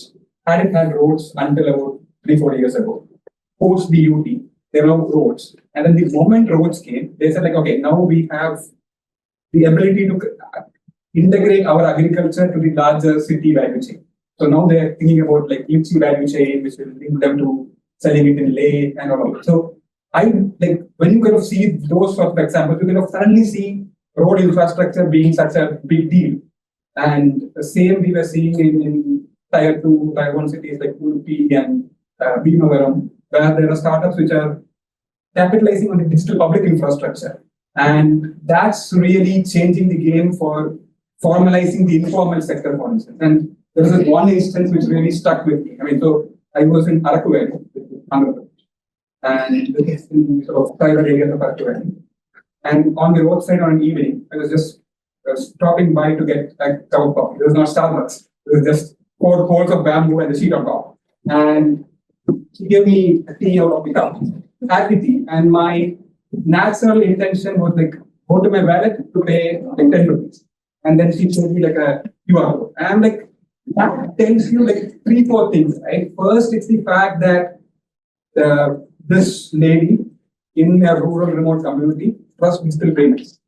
S1: hadn't had roads until about 3-4 years ago. Post DUT, there were no roads, and then the moment roads came, they said like, okay, now we have the ability to integrate our agriculture to the larger city value chain. So now they are thinking about like lychee value chain, which will link them to selling it in Leh and all of it. So I like when you kind of see those sort of examples, you kind of suddenly see road infrastructure being such a big deal. And the same we were seeing in tier 2, tier 1 cities like Udupi and Bhimavaram, where there are startups which are capitalizing on the digital public infrastructure. And that's really changing the game for formalizing the informal sector, for instance. And there was one instance which really stuck with me. I mean, so I was in Araku Valley, and this is in sort of private areas of Araku Valley. And on the roadside on an evening, I was just stopping by to get a cup of coffee. It was not Starbucks. It was just 4 poles of bamboo and a sheet on top. And she gave me a tea out of the cup. Had the tea, and my natural intention was like go to my wallet to pay like 10 rupees. And then she showed me like a QR code. And I'm like, that tells you like 3-4 things, right? First, it's the fact that this lady in a rural remote community trusts digital payments.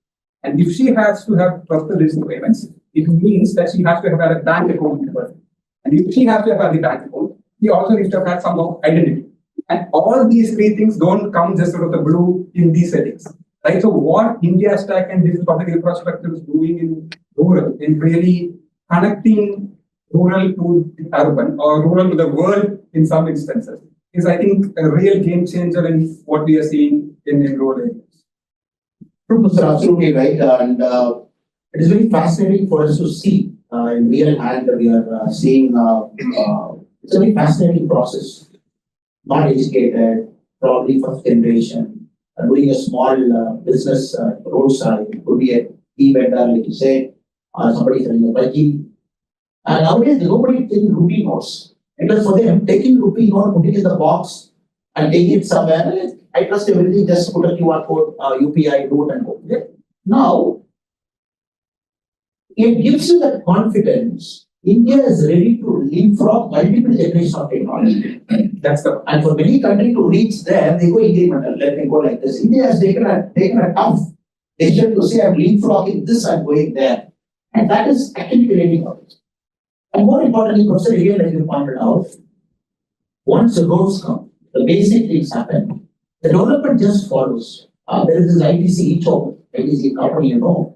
S1: And if she has to have trusted digital payments, it means that she has to have had a bank account with her. And if she has to have had the bank account, she also needs to have had some of identity. And all these 3 things don't come just out of the blue in these settings. Right? So what India Stack and digital public infrastructure is doing in rural, in really connecting rural to the urban or rural to the world in some instances, is I think a real game changer in what we are seeing in rural areas.
S2: Professor, absolutely right. And it is very fascinating for us to see in real hand we are seeing it's a very fascinating process. Not educated, probably first generation, doing a small business roadside, could be a tea vendor, like you said, or somebody selling a bhaji. And nowadays, nobody taking rupee notes. Because for them, taking rupee note, putting it in the box, and taking it somewhere, I trust everything, just put a QR code, UPI, do it and go. Now, it gives you that confidence. India is ready to leapfrog multiple generations of technology. And for many countries to reach there, they go incremental. Let me go like this. India has taken a tough decision to say, I'm leapfrogging this, I'm going there. And that is actually creating out. And more importantly, Professor, again, like you pointed out, once the roads come, the basic things happen, the development just follows. There is this ITC, ITC company, you know.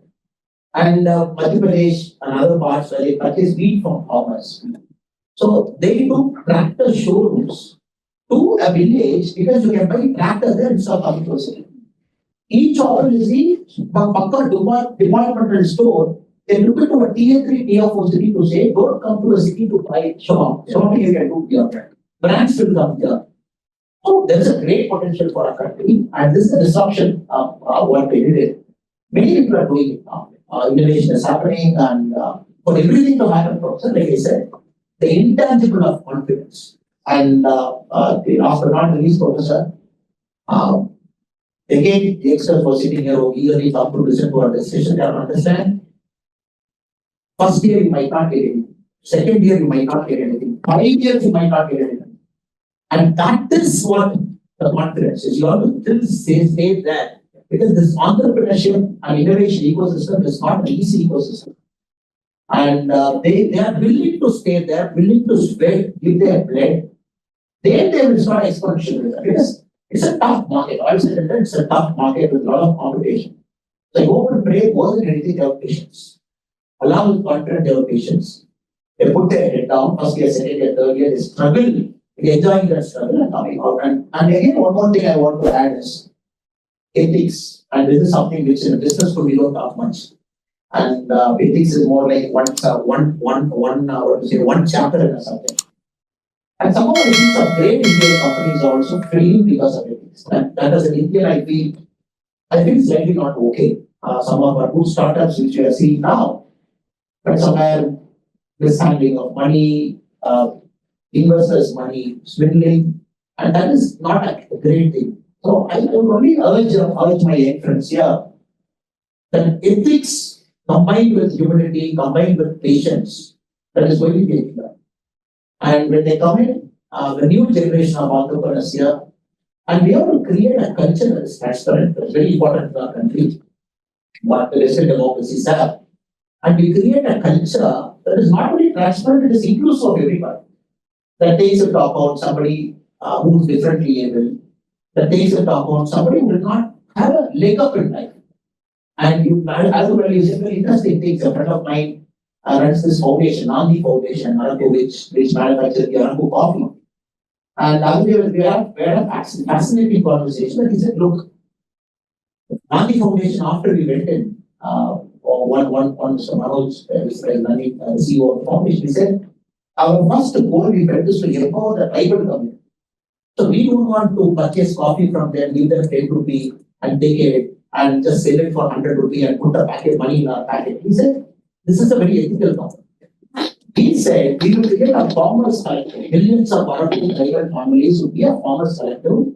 S2: And Madhya Pradesh and other parts where they purchase wheat from farmers. So they do tractor showrooms to a village because you can buy tractor there instead of coming to a city. Each offer is the departmental store. They look into a tier 3, tier 4 city to say, don't come to a city to buy shop. Something you can do here. Brands will come here. So there is a great potential for a country, and this is a disruption of what we did. Many people are doing it now. Innovation is happening, and for everything to happen, Professor, like I said, the intangible of confidence. And last but not least, Professor, again, the experts were sitting here who eagerly come to listen to our discussion. They understand. First year, you might not get anything. Second year, you might not get anything. 5 years, you might not get anything. And that is what the confidence is. You have to still stay there because this entrepreneurship and innovation ecosystem is not an easy ecosystem. And they are willing to stay there, willing to sweat, give their blood. Then they will start exponential. It's a tough market. I said it's a tough market with a lot of competition. So I hope and pray more than anything they have patience. Along with confidence, they have patience. They put their head down, first year, second year, third year, they struggle, they enjoying that struggle and coming out. And again, one more thing I want to add is ethics. And this is something which in business we don't talk much. And ethics is more like one chapter or something. And some of the things of great Indian companies are also failing because of ethics. That as an Indian, I feel slightly not okay. Some of our good startups which we are seeing now, but somewhere mishandling of money, investors' money, swindling, and that is not a great thing. So I would only urge my young friends here that ethics combined with humility, combined with patience, that is going to be a killer. And when they come in, the new generation of entrepreneurs here, and we have to create a culture that is transparent. It's very important in our country, what the Western democracies have. And we create a culture that is not only transparent, it is inclusive of everybody. That takes into account somebody who is differently able, that takes into account somebody who will not have a leg up in life. And as well, you said very interesting things. A friend of mine runs this foundation, Nandi Foundation, Araku, which manufactures the Araku coffee. And we had a fascinating conversation. And he said, look, Nandi Foundation, after we went in, one Mr. Manoj, the CEO of the foundation, he said, our first goal we felt is to empower the tribal community. So we don't want to purchase coffee from them, give them 10 rupee and take it and just sell it for 100 rupee and put the packet money in our packet. He said, this is a very ethical company. He said, we will create a farmers collective. Millions of Bharatiya tribal families will be a farmers collective.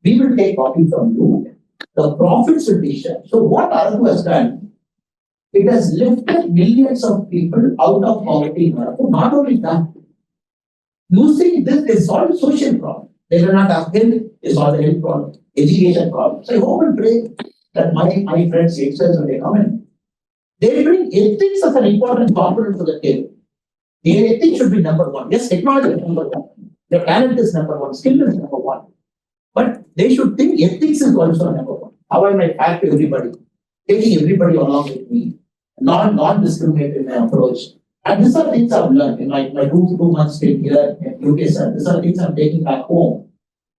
S2: We will take coffee from you. The profits will be shared. So what Araku has done, it has lifted millions of people out of poverty in Araku. Not only that, using this, they solve social problems. They will not have health, they solve the health problem, education problem. So I hope and pray that my friends, youngsters, when they come in, they bring ethics as an important component to the table. The ethics should be number one. Yes, technology is number one. The talent is number one. Skill is number one. But they should think ethics is also number one. How am I fair to everybody? Taking everybody along with me. Non-discriminate in my approach. And these are things I've learned in my 2 months stay here in UK. These are things I'm taking back home.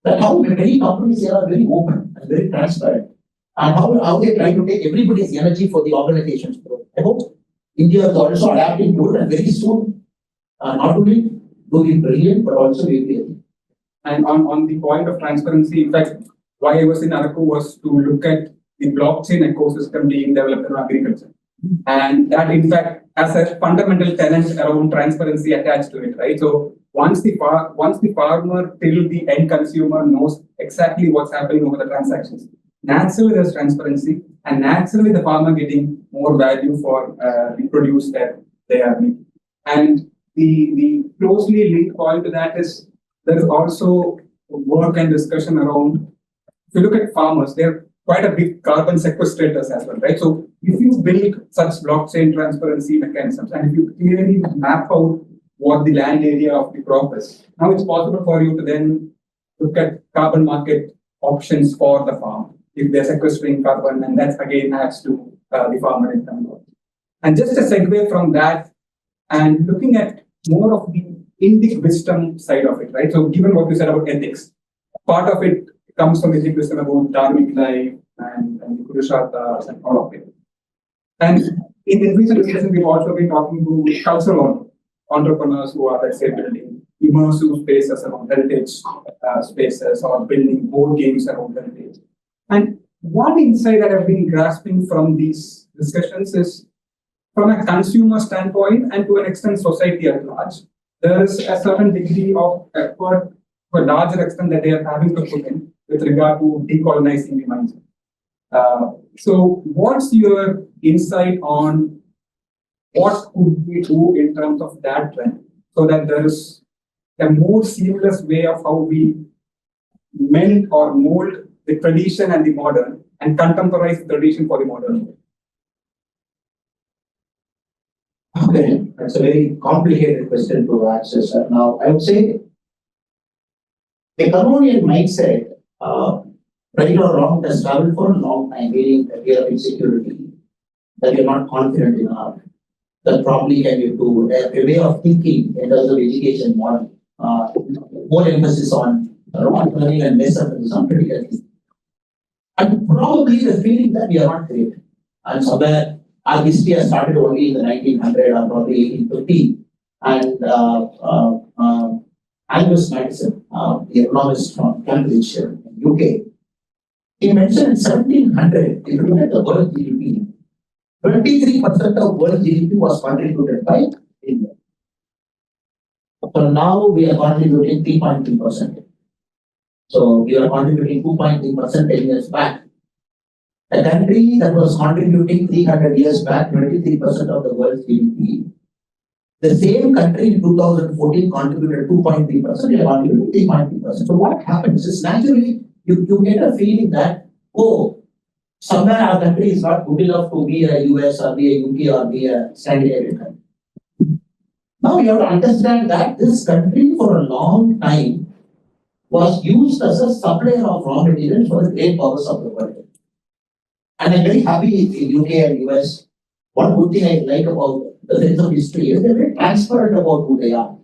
S2: That how many companies here are very open and very transparent. And how they try to take everybody's energy for the organization's growth. I hope India is also adapting to it, and very soon, not only do we brilliant, but also we will.
S1: And on the point of transparency, in fact, why I was in Araku was to look at the blockchain ecosystem being developed in agriculture. And that, in fact, has a fundamental tenet around transparency attached to it, right? So once the farmer till the end consumer knows exactly what's happening over the transactions, naturally there's transparency, and naturally the farmer getting more value for the produce that they are making. And the closely linked point to that is there is also work and discussion around, if you look at farmers, they're quite a big carbon sequestrators as well, right? So if you build such blockchain transparency mechanisms, and if you clearly map out what the land area of the crop is, now it's possible for you to then look at carbon market options for the farm. If they're sequestering carbon, and that again adds to the farmer income. And just a segue from that, and looking at more of the Indic wisdom side of it, right? So given what you said about ethics, part of it comes from Indic wisdom about dharmic life and the Purusharthas and all of it. And in recent discussion, we've also been talking to cultural entrepreneurs who are, let's say, building immersive spaces around heritage spaces, or building board games around heritage. And one insight that I've been grasping from these discussions is, from a consumer standpoint and to an extent society at large, there is a certain degree of effort to a larger extent that they are having to put in with regard to decolonizing the mindset. So what's your insight on what could we do in terms of that trend, so that there is a more seamless way of how we mend or mold the tradition and the modern and contemporize the tradition for the modern?
S2: Okay, that's a very complicated question to answer, sir. Now, I would say the colonial mindset, right or wrong, has traveled for a long time, meaning that we have insecurity, that you're not confident enough, that probably can you do a way of thinking in terms of education model, more emphasis on learning and less emphasis on critical thinking. And probably the feeling that we are not great. And somewhere our history has started only in the 1900 or probably 1850. And Angus Madison, the economist from Cambridge in UK, he mentioned in 1700, if you look at the world GDP, 23% of world GDP was contributed by India. So now we are contributing 3.3%. So we are contributing 2.3% 10 years back. A country that was contributing 300 years back 23% of the world's GDP, the same country in 2014 contributed 2.3%, we are contributing 3.3%. So what happens is naturally you get a feeling that, oh, somewhere our country is not good enough to be a US or be a UK or be a Scandinavian country. Now you have to understand that this country for a long time was used as a supplier of raw materials for the great powers of the world. And I'm very happy in UK and US. One good thing I like about the sense of history is they're very transparent about who they are.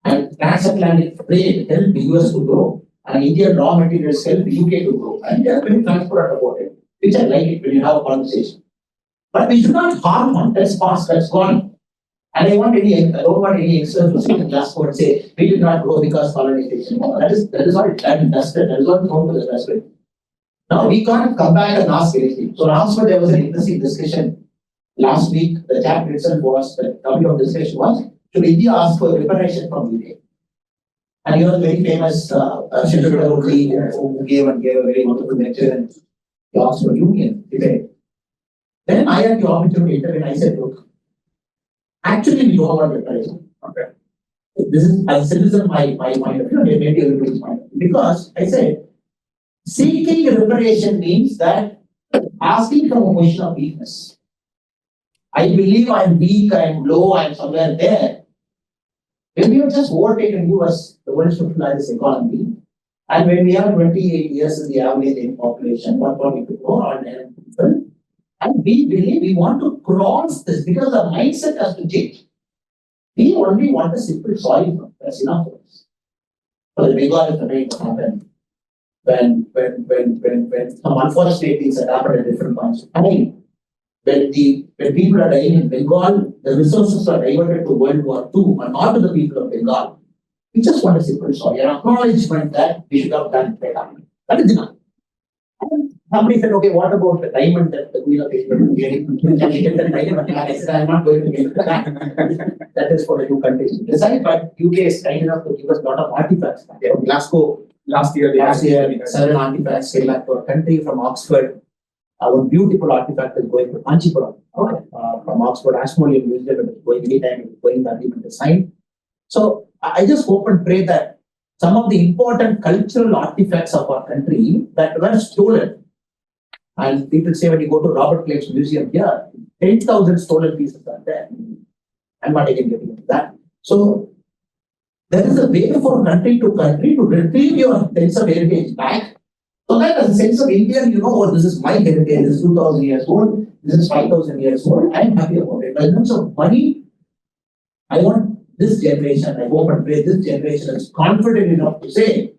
S2: And transatlantic trade helped the US to grow. And Indian raw materials helped the UK to grow. And they're very transparent about it, which I like it when you have a conversation. But we should not harm on that's past, that's gone. And I don't want any experts to sit in Glasgow and say, we did not grow because colonization. No, that is all done and dusted. That is all known to the dustbin. Now we can't come back and ask anything. So last week there was an interesting discussion. Last week, the chapter itself was, the topic of discussion was, should India ask for reparation from UK? And he was very famous, who gave a very wonderful lecture and he asked for union debate. Then I had the opportunity to intervene. I said, look, actually we don't want reparation.
S1: Okay.
S2: This is, as a citizen, my point of view, maybe everybody's point of view. Because I said, seeking reparation means that asking from a position of weakness. I believe I'm weak, I'm low, I'm somewhere there. When we have just overtaken US, the world socialized economy, and when we have 28 years in the average in population, 1.2 crore people, and we believe we want to cross this because the mindset has to change. We only want a simple soil, that's enough for us. For the Bengal is the way to happen. When some unfortunate things that happen at different points of time. When people are dying in Bengal, the resources are diverted to World War II and not to the people of Bengal. We just want a simple story, an acknowledgement that we should have done better. That is enough. And somebody said, okay, what about the diamond that the Queen of England is getting? Can we get the diamond? I said, I'm not going to get that. That is for the two countries to decide, but UK is kind enough to give us a lot of artifacts. From Glasgow, last year, several artifacts came back to our country from Oxford. Our beautiful artifact is going to Kanchipuram, from Oxford Ashmolean Museum. It is going anytime, it is going that even design. So I just hope and pray that some of the important cultural artifacts of our country that were stolen, and people say when you go to Robert Clave's museum here, 10,000 stolen pieces are there. I'm not again getting into that. So there is a way for country to retrieve your sense of heritage back. So that as a sense of Indian, oh, this is my heritage, this is 2,000 years old, this is 5,000 years old, I'm happy about it. But in terms of money, I want this generation, I hope and pray this generation is confident enough to say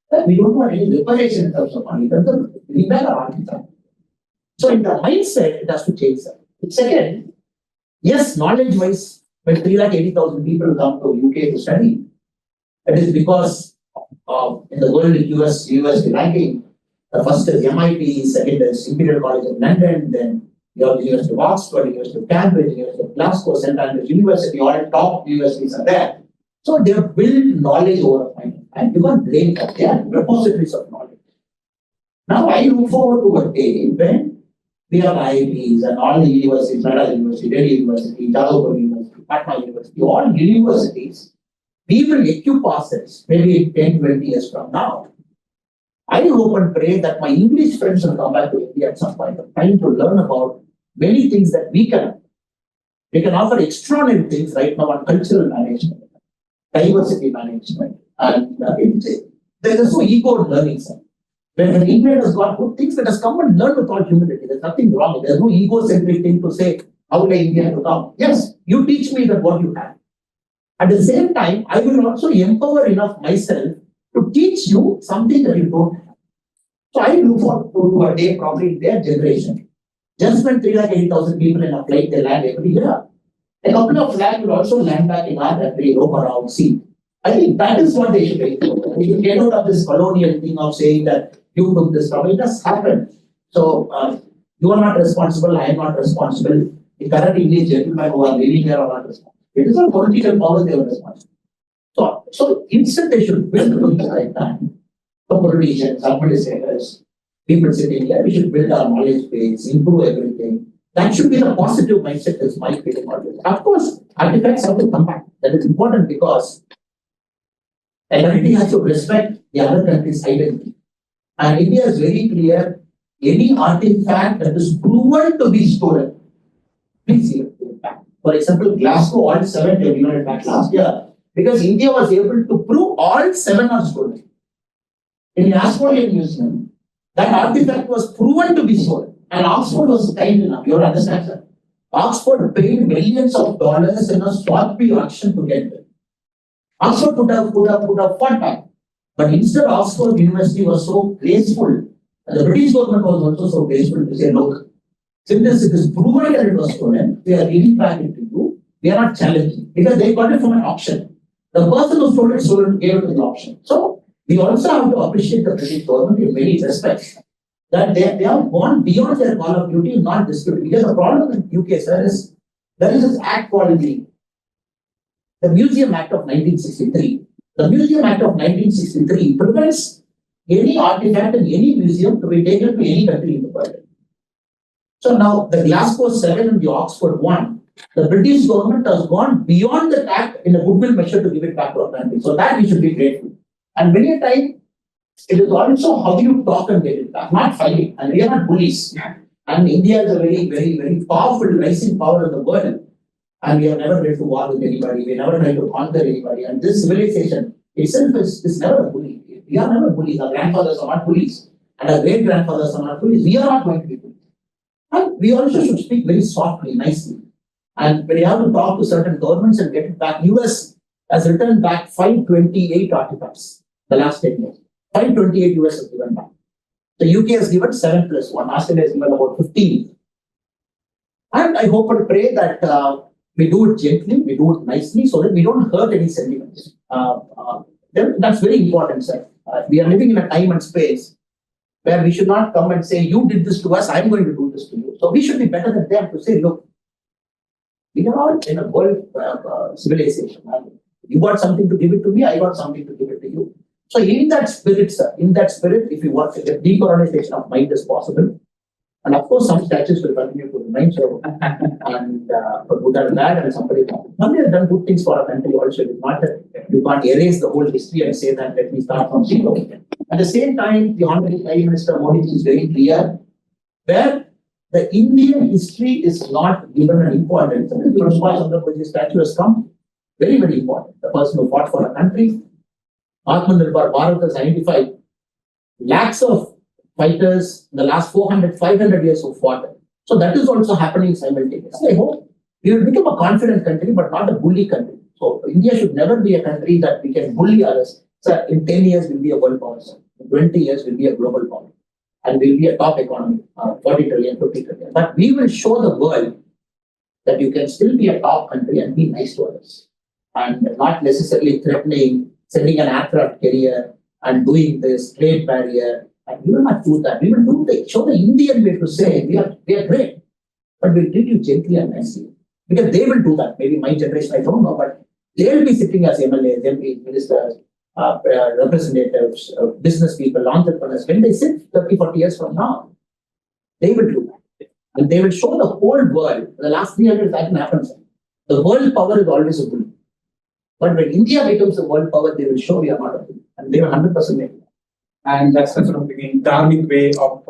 S2: that we don't want any reparation in terms of money, in terms of bringing back our artifact. So in the mindset, it has to change. Second, yes, knowledge-wise, when 380,000 people come to UK to study, it is because in the world, US ranking, the first is MIT, second is Imperial College of London, then you have the University of Oxford, University of Cambridge, University of Glasgow, St. Andrews University, all top universities are there. So they have built knowledge over time. And you can't blame that. They are repositories of knowledge. Now I look forward to a day when we have IITs and all the universities, Madras University, Delhi University, Jagadhpur University, Patna University, all universities we will equip ourselves maybe 10, 20 years from now. I hope and pray that my English friends will come back to India at some point of time to learn about many things that we can. We can offer extraordinary things right now on cultural management, diversity management, and there is no ego in learning, sir. When England has got good things, let us come and learn with all humility. There's nothing wrong. There's no egocentric thing to say, how will India to come? Yes, you teach me that what you have. At the same time, I will also empower enough myself to teach you something that you don't have. So I look forward to a day probably in their generation. Just when 380,000 people in a flight, they land every year. A couple of lakh will also land back in our country, roam around, see. I think that is what they should do. We should get out of this colonial thing of saying that you took this from. It has happened. So you are not responsible, I am not responsible. The current English gentlemen who are living here are not responsible. It is not political power they are responsible. So instead they should build things like that. For politicians, administrators, people sitting here, we should build our knowledge base, improve everything. That should be the positive mindset is my feeling always. Of course, artifacts have to come back. That is important because a country has to respect the other country's identity. And India is very clear, any artifact that is proven to be stolen, please give it back. For example, Glasgow, all 7 they given it back last year because India was able to prove all 7 are stolen. In the Ashmolean Museum, that artifact was proven to be stolen. And Oxford was kind enough, you understand, sir? Oxford paid millions of dollars in a Sotheby auction to get it. Oxford could have fought back. But instead, Oxford University was so graceful, and the British government was also so graceful to say, look, since it is proven that it was stolen, we are giving back it to you. We are not challenging because they got it from an auction. The person who stole it gave it to the auction. So we also have to appreciate the British government in many respects. That they have gone beyond their call of duty and not disputed. Because the problem in UK, sir, is there is this act called the Museum Act of 1963. The Museum Act of 1963 prevents any artifact in any museum to be taken to any country in the world. So now the Glasgow 7 and the Oxford 1, the British government has gone beyond the act in a goodwill measure to give it back to our country. So that we should be grateful. And many a time, it is also how you talk and get it back, not fighting. And we are not bullies. And India is a very, very, very powerful, rising power in the world. And we have never tried to war with anybody. We never tried to conquer anybody. And this civilization itself is never a bully. We are never bullies. Our grandfathers are not bullies. And our great grandfathers are not bullies. We are not going to be bullies. And we also should speak very softly, nicely. And when you have to talk to certain governments and get it back, US has returned back 528 artifacts the last 10 years. 528 US has given back. The UK has given 7 plus 1. Australia has given about 15. And I hope and pray that we do it gently, we do it nicely so that we don't hurt any sentiments. That's very important, sir. We are living in a time and space where we should not come and say, you did this to us, I'm going to do this to you. So we should be better than them to say, look, we are all in a world civilization. You got something to give it to me, I got something to give it to you. So in that spirit, sir, if you want, the decolonization of mind is possible. And of course, some statues will continue to remain so. And for good and bad, and somebody has done good things for our country also. It's not that you can't erase the whole history and say that let me start from zero. At the same time, the Honorable Prime Minister Modi is very clear where the Indian history is not given an importance. And the Bharatiya statue has come very, very important. The person who fought for a country, Atmanirbhar Bharat has identified lakhs of fighters in the last 500 years who fought. So that is also happening simultaneously. I hope we will become a confident country, but not a bully country. So India should never be a country that we can bully others. So in 10 years, we'll be a world power. In 20 years, we'll be a global power. And we'll be a top economy, 40 trillion, 50 trillion. But we will show the world that you can still be a top country and be nice to others. And not necessarily threatening, sending an aircraft carrier and doing this trade barrier. And we will not do that. We will show the Indian way to say we are great, but we'll treat you gently and nicely. Because they will do that. Maybe my generation, I don't know, but they will be sitting as MLAs, MPs, ministers, representatives, business people, entrepreneurs. When they sit 30, 40 years from now, they will do that. And they will show the whole world. The last 300 years that happens. The world power is always a bully. But when India becomes a world power, they will show we are not a fool. And they will 100% make it.
S1: And that's the sort of the dharmic way of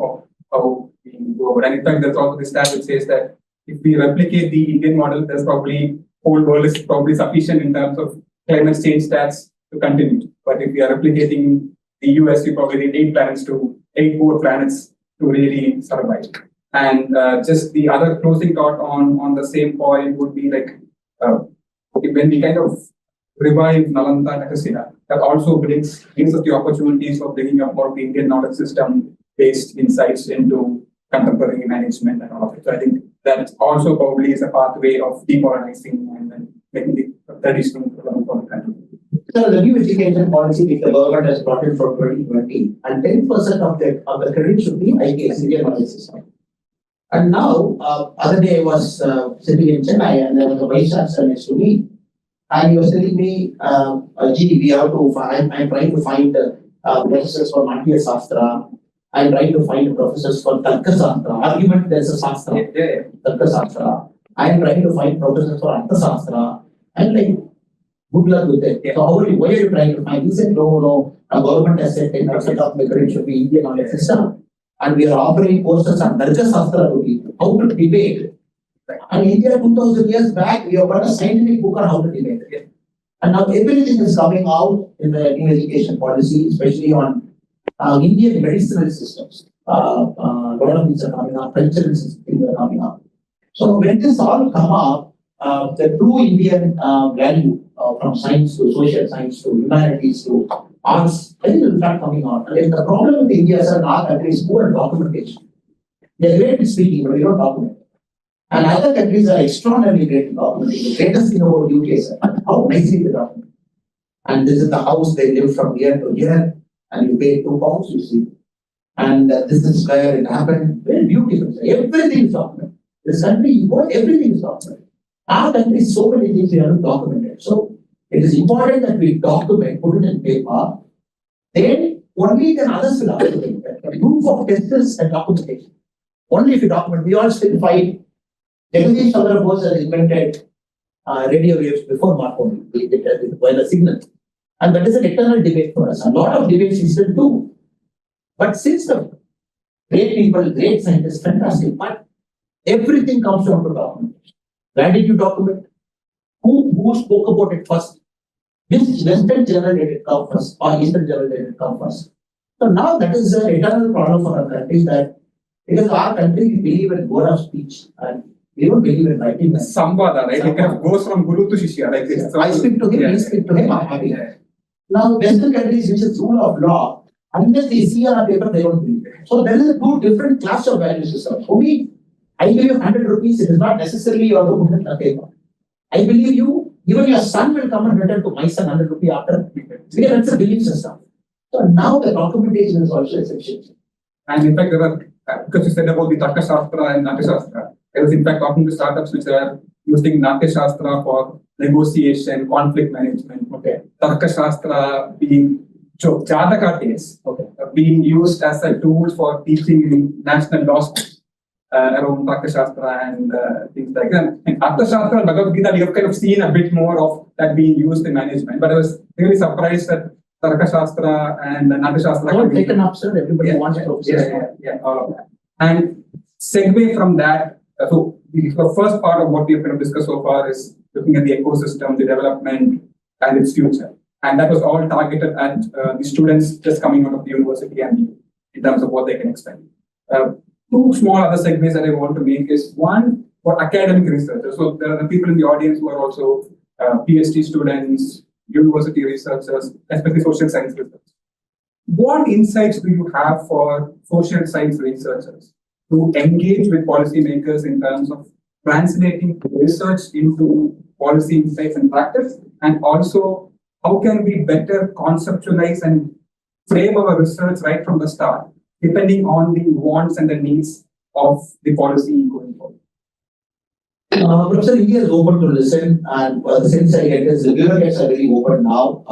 S1: how we go about. And in fact, there's also this stat which says that if we replicate the Indian model, there's probably whole world is probably sufficient in terms of climate change stats to continue. But if we are replicating the US, we probably need 8 more planets to really survive. And just the other closing thought on the same point would be like when we kind of revive Nalanda and Takasila, that also gives us the opportunities of bringing up more of the Indian knowledge system based insights into contemporary management and all of it. So I think that also probably is a pathway of decolonizing and then making the traditional for the country.
S2: So the new education policy which the government has brought in from 2020, and 10% of the credit should be IKS, Indian knowledge system. And now, other day I was sitting in Chennai and there was a vice chancellor next to me, and he was telling me, gee, we have to find, I'm trying to find professors for Natya Shastra, I'm trying to find professors for Tarka Shastra, argument there's a Shastra, Tarka Shastra, I'm trying to find professors for Artha Shastra, and like, good luck with it. So why are you trying to find? He said, no, our government has said 10% of the credit should be Indian knowledge system. And we are offering courses on Darja Shastra to people, how to debate. And India 2000 years back, we have got a scientific book on how to debate. And now everything is coming out in the new education policy, especially on Indian medicinal systems. A lot of things are coming up, cultural things are coming up. So when this all come up, the true Indian value from science to social science to humanities to arts, I think it will start coming out. And the problem with India is that our country is poor documentation. They are great at speaking, but they don't document. And other countries are extraordinarily great at documenting. The greatest thing about UK is how nicely they document. And this is the house they live from year to year, and you pay £2, you see. And this is where it happened. Very beautiful. Everything is documented. This country, everything is documented. Our country, so many things we haven't documented. So it is important that we document, put it in paper. Then only then others will document. The proof of testers and documentation. Only if you document, we all still fight. Jagadish Chandra Bose has invented radio waves before Marconi, while a signal. And that is an eternal debate for us. A lot of debates we still do. But since the great people, great scientists, fantastic, but everything comes down to documentation. Where did you document? Who spoke about it first? Which Western journal did it come first, or Eastern journal did it come first? So now that is an eternal problem for our country, that because our country we believe in word of speech and we don't believe in writing.
S1: Samvada, right? It kind of goes from Guru to Shishya. Like this.
S2: I speak to him, he speaks to him, I'm happy. Now Western countries, which is rule of law, unless they see on a paper, they don't believe it. So there is a two different class of value system. For me, I give you 100 rupees, it is not necessarily you have to put it on paper. I believe you, even your son will come and return to my son 100 rupees after. Because that's a belief system. So now the documentation is also essential.
S1: And in fact, there were, because you said about the Tarka Shastra and Natya Shastra, I was in fact talking to startups which are using Natya Shastra for negotiation, conflict management. Okay. Tarka Shastra being Jataka tales, being used as a tool for teaching in national law schools. Around Tarka Shastra and things like that. In Artha Shastra and Bhagavad Gita, we have kind of seen a bit more of that being used in management. But I was really surprised that Tarka Shastra and Natya Shastra
S2: all taken up, sir. Everybody wants to.
S1: Yeah, all of that. And segue from that, so the first part of what we have kind of discussed so far is looking at the ecosystem, the development, and its future. And that was all targeted at the students just coming out of the university and in terms of what they can expect. Two small other segues that I want to make is one for academic researchers. So there are the people in the audience who are also PhD students, university researchers, especially social science researchers. What insights do you have for social science researchers to engage with policymakers in terms of translating research into policy insights and practice? And also, how can we better conceptualize and frame our research right from the start, depending on the wants and the needs of the policy going forward?
S2: Professor, India is open to listen, and the sense I get is the bureaucrats are very open now.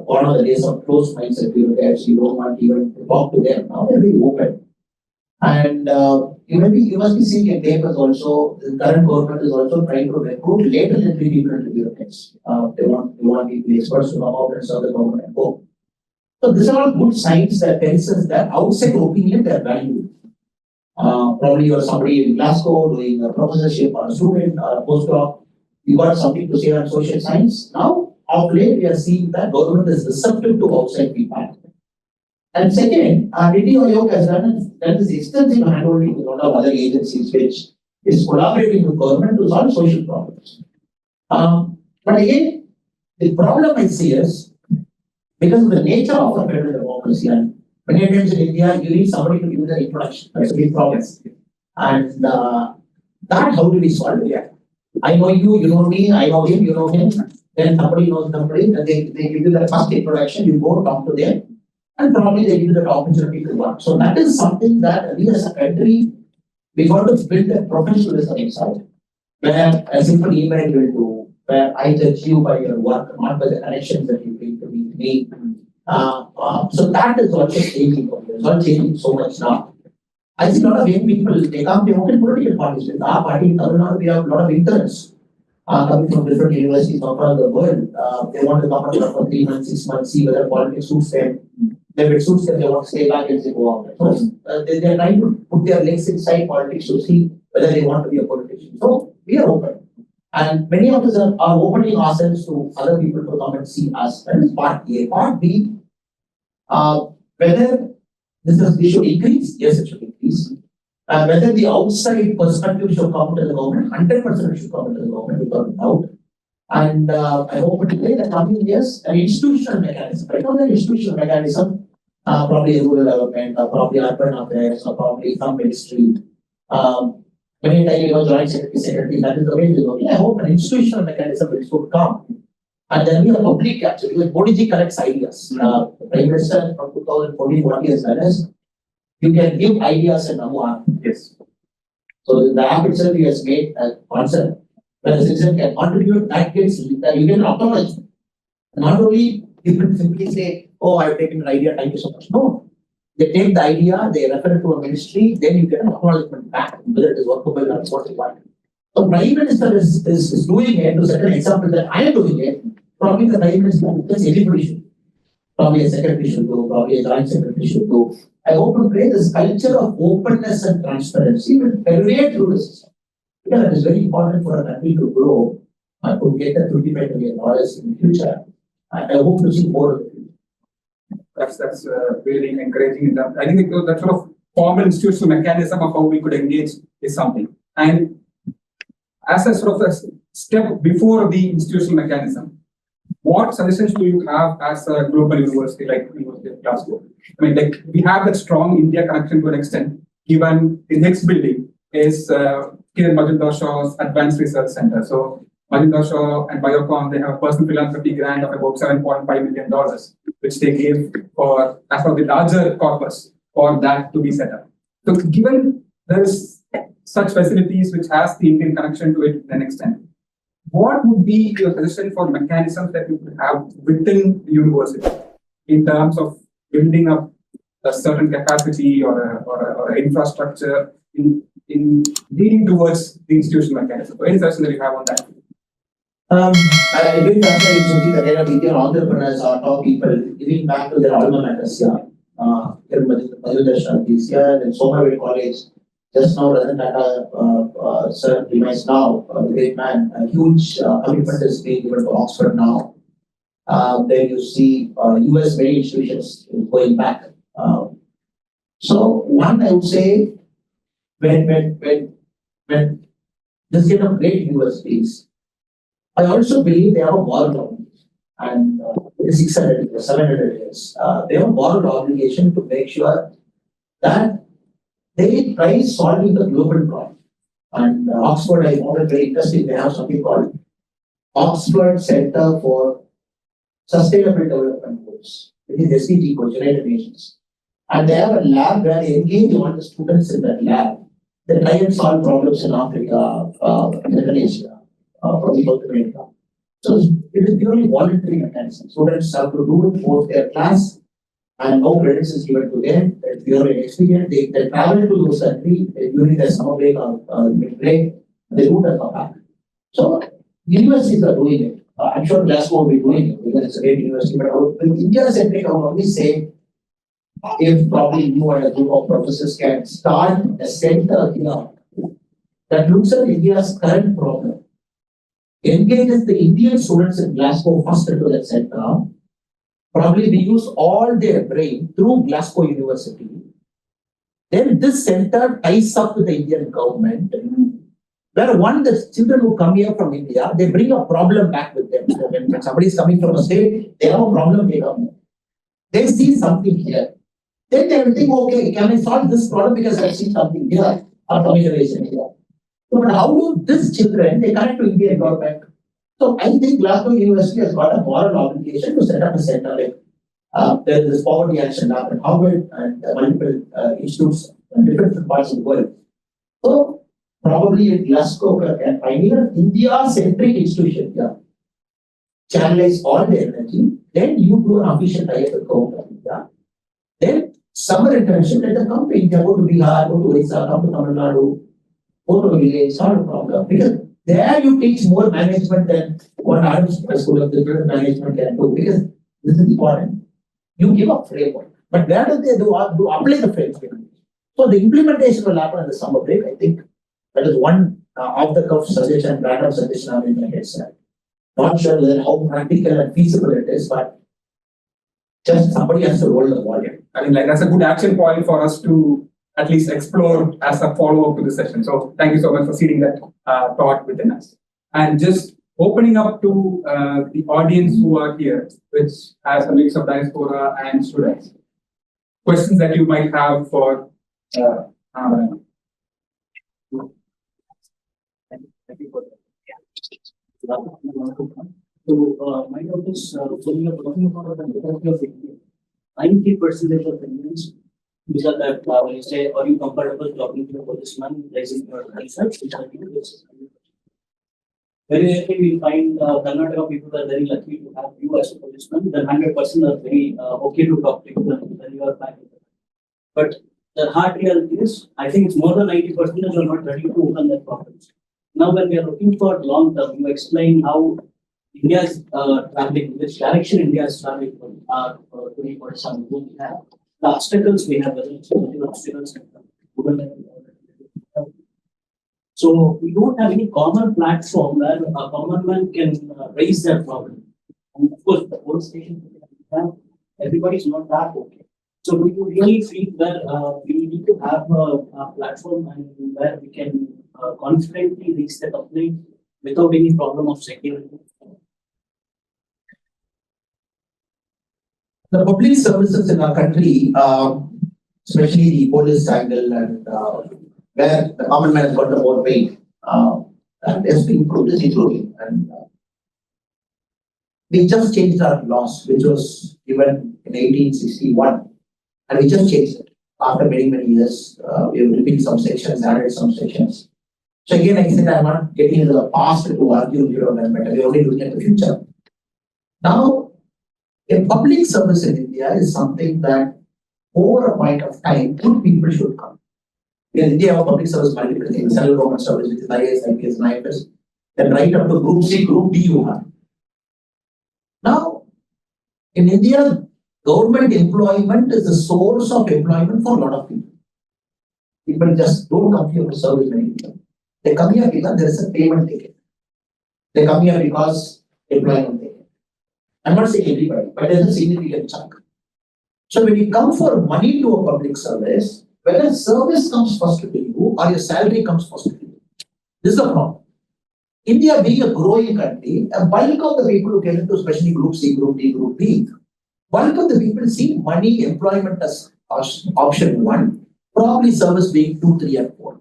S2: One of the days of closed mindset bureaucrats, you don't want even to talk to them. Now they're very open. And you must be seeing in papers also, the current government is also trying to recruit later entry people into bureaucrats. They want They want people, experts to come out and serve the government and go. So these are all good signs that tells us that outside opinion they are valued. Probably you are somebody in Glasgow doing a professorship or a student or a postdoc. You got something to say on social science. Now, of late, we are seeing that government is receptive to outside feedback. And second, Niti Aayog has done this extensive handholding with a lot of other agencies which is collaborating with government to solve social problems. But again, the problem I see is because of the nature of a federal democracy, and many times in India, you need somebody to give the introduction. That's a big problem. And that, how do we solve it? Yeah. I know you, you know me, I know him, you know him. Then somebody knows somebody, and they give you the first introduction, you go talk to them, and probably they give you the opportunity to work. So that is something that we as a country, we got to build a professionalism inside, where a simple email will do, where I judge you by your work, not by the connections that you bring to me. So that is also changing. It's all changing so much now. I see a lot of young people, they come, they work in political parties. With our party in Tamil Nadu, we have a lot of interns coming from different universities across the world. They want to come up for 3 months, 6 months, see whether politics suits them. If it suits them, they want to stay back and say go out. So they are trying to put their legs inside politics to see whether they want to be a politician. So we are open. And many of us are opening ourselves to other people to come and see us. That is part A. Part B, whether this should increase, yes, it should increase. Whether the outside perspective should come to the government, 100% should come to the government without doubt. And I hope today the coming years, an institutional mechanism, right now the institutional mechanism, probably rural development, or probably urban affairs, or probably some ministry. Many times, joint secretary, that is the way to go. I hope an institutional mechanism will come. And then we have public capture, because Modi ji collects ideas. Prime Minister from 2014, what he has done is, you can give ideas and now yes. So the app itself he has made a concept where the citizen can contribute, that gets you can acknowledge. Not only people simply say, oh, I've taken an idea, thank you so much. No. They take the idea, they refer it to a ministry, then you get an acknowledgement back, whether it is workable or what you want. So Prime Minister is doing it to set an example that I am doing it. Probably the Prime Minister, because everybody should. Probably a secretary should do, probably a joint secretary should do. I hope to create this culture of openness and transparency will permeate through the system. Because it is very important for a country to grow and to get the $25 million in the future. And I hope to see more of it.
S1: That's really encouraging. I think that sort of formal institutional mechanism of how we could engage is something. And as a sort of a step before the institutional mechanism, what suggestions do you have as a global university like University of Glasgow? I mean, like we have that strong India connection to an extent, given the next building is Kiran Majumdar Shaw's Advanced Research Center. So Majumdar Shaw and Biocon, they have a personal philanthropy grant of about $7.5 million, which they gave for as for the larger corpus for that to be set up. So given there is such facilities which has the Indian connection to it to an extent, what would be your suggestion for mechanisms that you could have within the university in terms of building up a certain capacity or infrastructure in leading towards the institutional mechanism? So any suggestion that you have on that?
S2: I did translate the kind of Indian entrepreneurs or top people giving back to their alma maters. Here in Somaville College, just now Ratan Tata sir reminds now, the great man, a huge commitment is being given to Oxford now. Then you see US many institutions going back. So one I would say when this kind of great universities, I also believe they have a moral obligation, and 600 years, 700 years, they have a moral obligation to make sure that they try solving the global problem. And Oxford, I found it very interesting. They have something called Oxford Center for Sustainable Development Goals. It is SDG goals, United Nations. And they have a lab where they engage all the students in that lab. They try and solve problems in Africa, Indonesia, probably South America. So it is purely voluntary mechanism. Students have to do it for their class, and no credits is given to them. It's purely experience. They travel to those countries during their summer break or mid break. They do that for back. So universities are doing it. I'm sure Glasgow will be doing it because it's a great university, but with India-centric, I would only say if probably you and a group of professors can start a center here that looks at India's current problem, engages the Indian students in Glasgow first into that center, probably they use all their brain through Glasgow University. Then this center ties up with the Indian government, where the children who come here from India, they bring a problem back with them. So when somebody is coming from a state, they have a problem here. They see something here. Then they will think, okay, can I solve this problem because I see something here, or communication here. So, but how do these children, they connect to Indian government? So I think Glasgow University has got a moral obligation to set up a center like there is this poverty action lab in Harvard and multiple institutes in different parts of the world. So probably in Glasgow can pioneer India-centric institution here. Channelize all the energy, then you do an official tie-up with government of India. Then summer intervention, let them come to India, go to Bihar, go to Orissa, come to Tamil Nadu, go to a village, solve a problem. Because there you teach more management than what our school of business management can do. Because this is important. You give a framework. But where do they do apply the framework? So the implementation will happen in the summer break. I think that is one off-the-cuff suggestion, random suggestion I'm in my head. Not sure whether how practical and feasible it is, but just somebody has to roll the ball.
S1: I mean, like that's a good action point for us to at least explore as a follow-up to the session. So thank you so much for seeding that thought within us. And just opening up to the audience who are here, which has a mix of diaspora and students. Questions that you might have for
S3: So, my doubt is, when you are talking about the majority of India, 90% of Indians, because that, when you say, are you comfortable talking to a policeman, raising your research, which are you? Very rarely we find Karnataka people are very lucky to have you as a policeman. Then 100% are very okay to talk to you when you are back. But the hard reality is, I think it's more than 90% are not ready to open their problems. Now, when we are looking for long term, you explain how India is traveling, which direction India is traveling for 2047. We have the obstacles we have, whether it's political obstacles. So we don't have any common platform where a common man can raise that problem. And of course, the whole station we have, everybody's not that okay. So do you really feel that we need to have a platform and where we can confidently reach the complaint without any problem of security?
S2: The public services in our country, especially the police angle and where the common man has got the more weight, and has been improved, is improving. And we just changed our laws, which was given in 1861, and we just changed it. After many, many years, we have repeated some sections, added some sections. So again, I said I'm not getting into the past to argue with your amendment, we're only looking at the future. Now, a public service in India is something that over a point of time, good people should come. In India, our public service multiple things, central government service, which is IAS, IPS, and IFS, then right up to Group C, Group D you have. Now, in India, government employment is the source of employment for a lot of people. People just don't come here for service many people. They come here because there is a payment ticket. They come here because employment ticket. I'm not saying everybody, but there's a significant chunk. So when you come for money to a public service, whether service comes first to you or your salary comes first to you. This is a problem. India being a growing country, a bulk of the people who get into especially Group C, Group D, Group B, bulk of the people see money, employment as option 1, probably service being 2, 3, and 4.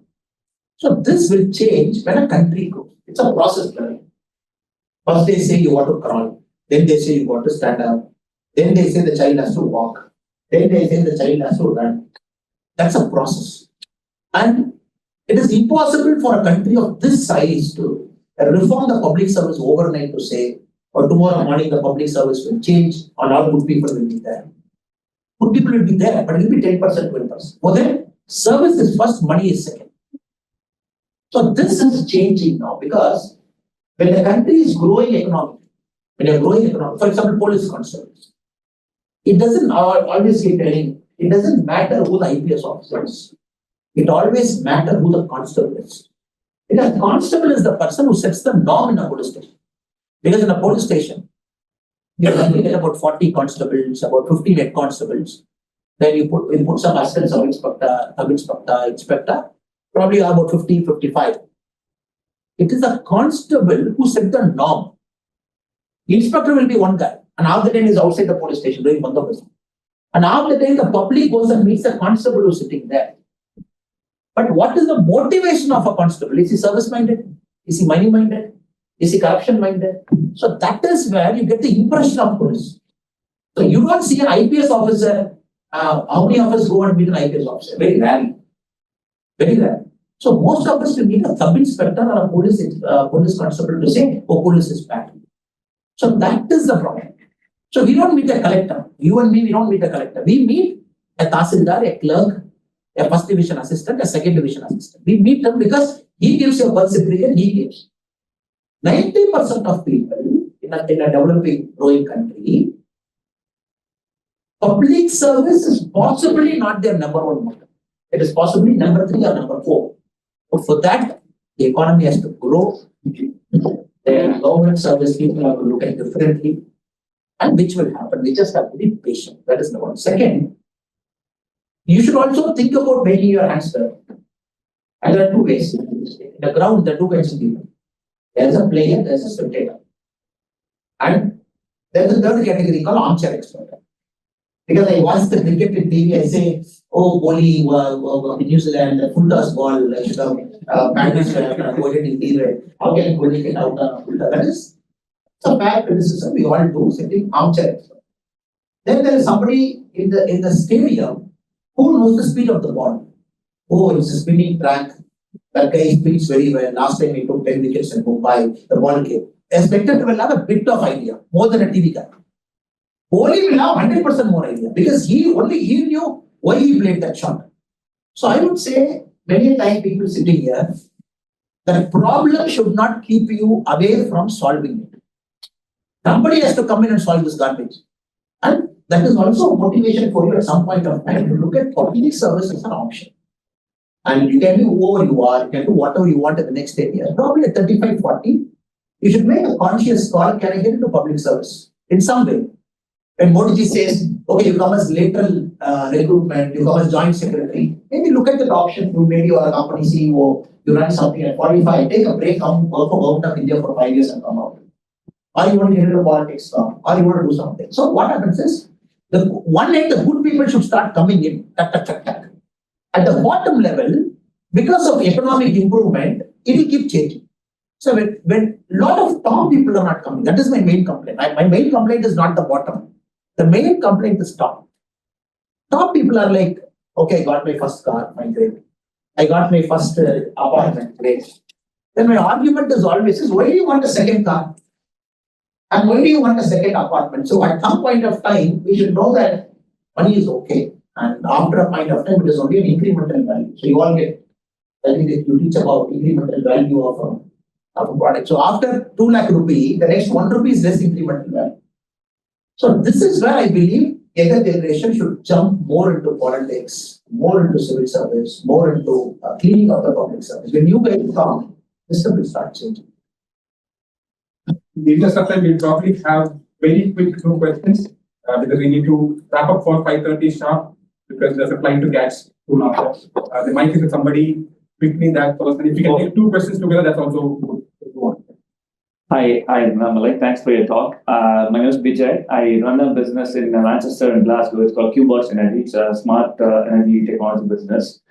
S2: So this will change when a country grows. It's a process learning. First they say you want to crawl, then they say you want to stand up, then they say the child has to walk, then they say the child has to run. That's a process. And it is impossible for a country of this size to reform the public service overnight to say, or tomorrow morning the public service will change and all good people will be there. Good people will be there, but it will be 10%, 20%. For them, service is first, money is second. So this is changing now because when the country is growing economically, when you're growing economy, for example, police constables. It doesn't always keep telling, it doesn't matter who the IPS officer is. It always matters who the constable is. Because constable is the person who sets the norm in a police station. Because in a police station, you get about 40 constables, about 15 head constables. Then you put some assistant inspector, probably about 50, 55. It is a constable who set the norm. Inspector will be one guy, and half the time is outside the police station doing bandobast. And half the time the public goes and meets the constable who's sitting there. But what is the motivation of a constable? Is he service-minded? Is he money-minded? Is he corruption-minded? So that is where you get the impression of police. So you don't see an IPS officer. How many of us go and meet an IPS officer? Very rarely. Very rare. So most of us will meet a sub-inspector or a police constable to say, oh, police is bad. So that is the problem. So we don't meet a collector. You and me, we don't meet a collector. We meet a tahsildar, a clerk, a first division assistant, a second division assistant. We meet them because he gives you a birth certificate, he gives. 90% of people in a developing, growing country, public service is possibly not their number one motive. It is possibly number 3 or number 4. But for that, the economy has to grow. The government service people have to look at differently. And which will happen. We just have to be patient. That is number one. Second, you should also think about making your hands dirty. And there are two ways. In the ground, there are two kinds of people. There is a player, there is a spectator. And there is a third category called armchair expert. Because I watch the cricket in TV, I say, oh, bowling, New Zealand, the full toss ball, I should have managed to avoid it in the how can bowling get out on a full toss? That is a bad criticism we all do, sitting armchair expert. Then there is somebody in the stadium who knows the speed of the ball. Oh, it's a spinning track. That guy speaks very well. Last time he took 10 wickets in Mumbai, the ball came. A spectator will have a bit of idea, more than a TV guy. Kohli will have 100% more idea because he knew why he played that shot. So I would say, many times people sitting here, the problem should not keep you away from solving it. Somebody has to come in and solve this garbage. And that is also a motivation for you at some point of time to look at public service as an option. And you can be whoever you are, you can do whatever you want in the next 10 years. Probably at 35, 40, you should make a conscious call, can I get into public service in some way? When Modi ji says, okay, you come as lateral recruitment, you come as joint secretary, maybe look at that option. Maybe you are a company CEO, you run something at 45, take a break, come work for Government of India for 5 years and come out. Or you want to get into politics, or you want to do something. So what happens is, the one end, the good people should start coming in, At the bottom level, because of economic improvement, it will keep changing. So when a lot of top people are not coming, that is my main complaint. My main complaint is not the bottom. The main complaint is top. Top people are like, okay, I got my first car, fine, great. I got my first apartment, great. Then my argument is always, why do you want a second car? And why do you want a second apartment? So at some point of time, we should know that money is okay. And after a point of time, it is only an incremental value. So you all get, I think that you teach about incremental value of a product. So after 2 lakh rupee, the next 1 rupee is less incremental value. So this is where I believe younger generation should jump more into politics, more into civil service, more into cleaning up the public service. When you guys come, this will start changing.
S1: In the interest of time, we'll probably have very quick 2 questions because we need to wrap up for 5:30 sharp because there's a flight to catch soon after. The mic is with somebody quickly that person. If you can take 2 questions together, that's also good.
S4: Hi, annamalai. Thanks for your talk. My name is Vijay. I run a business in Manchester and Glasgow. It's called QBots Energy. It's a smart energy technology business.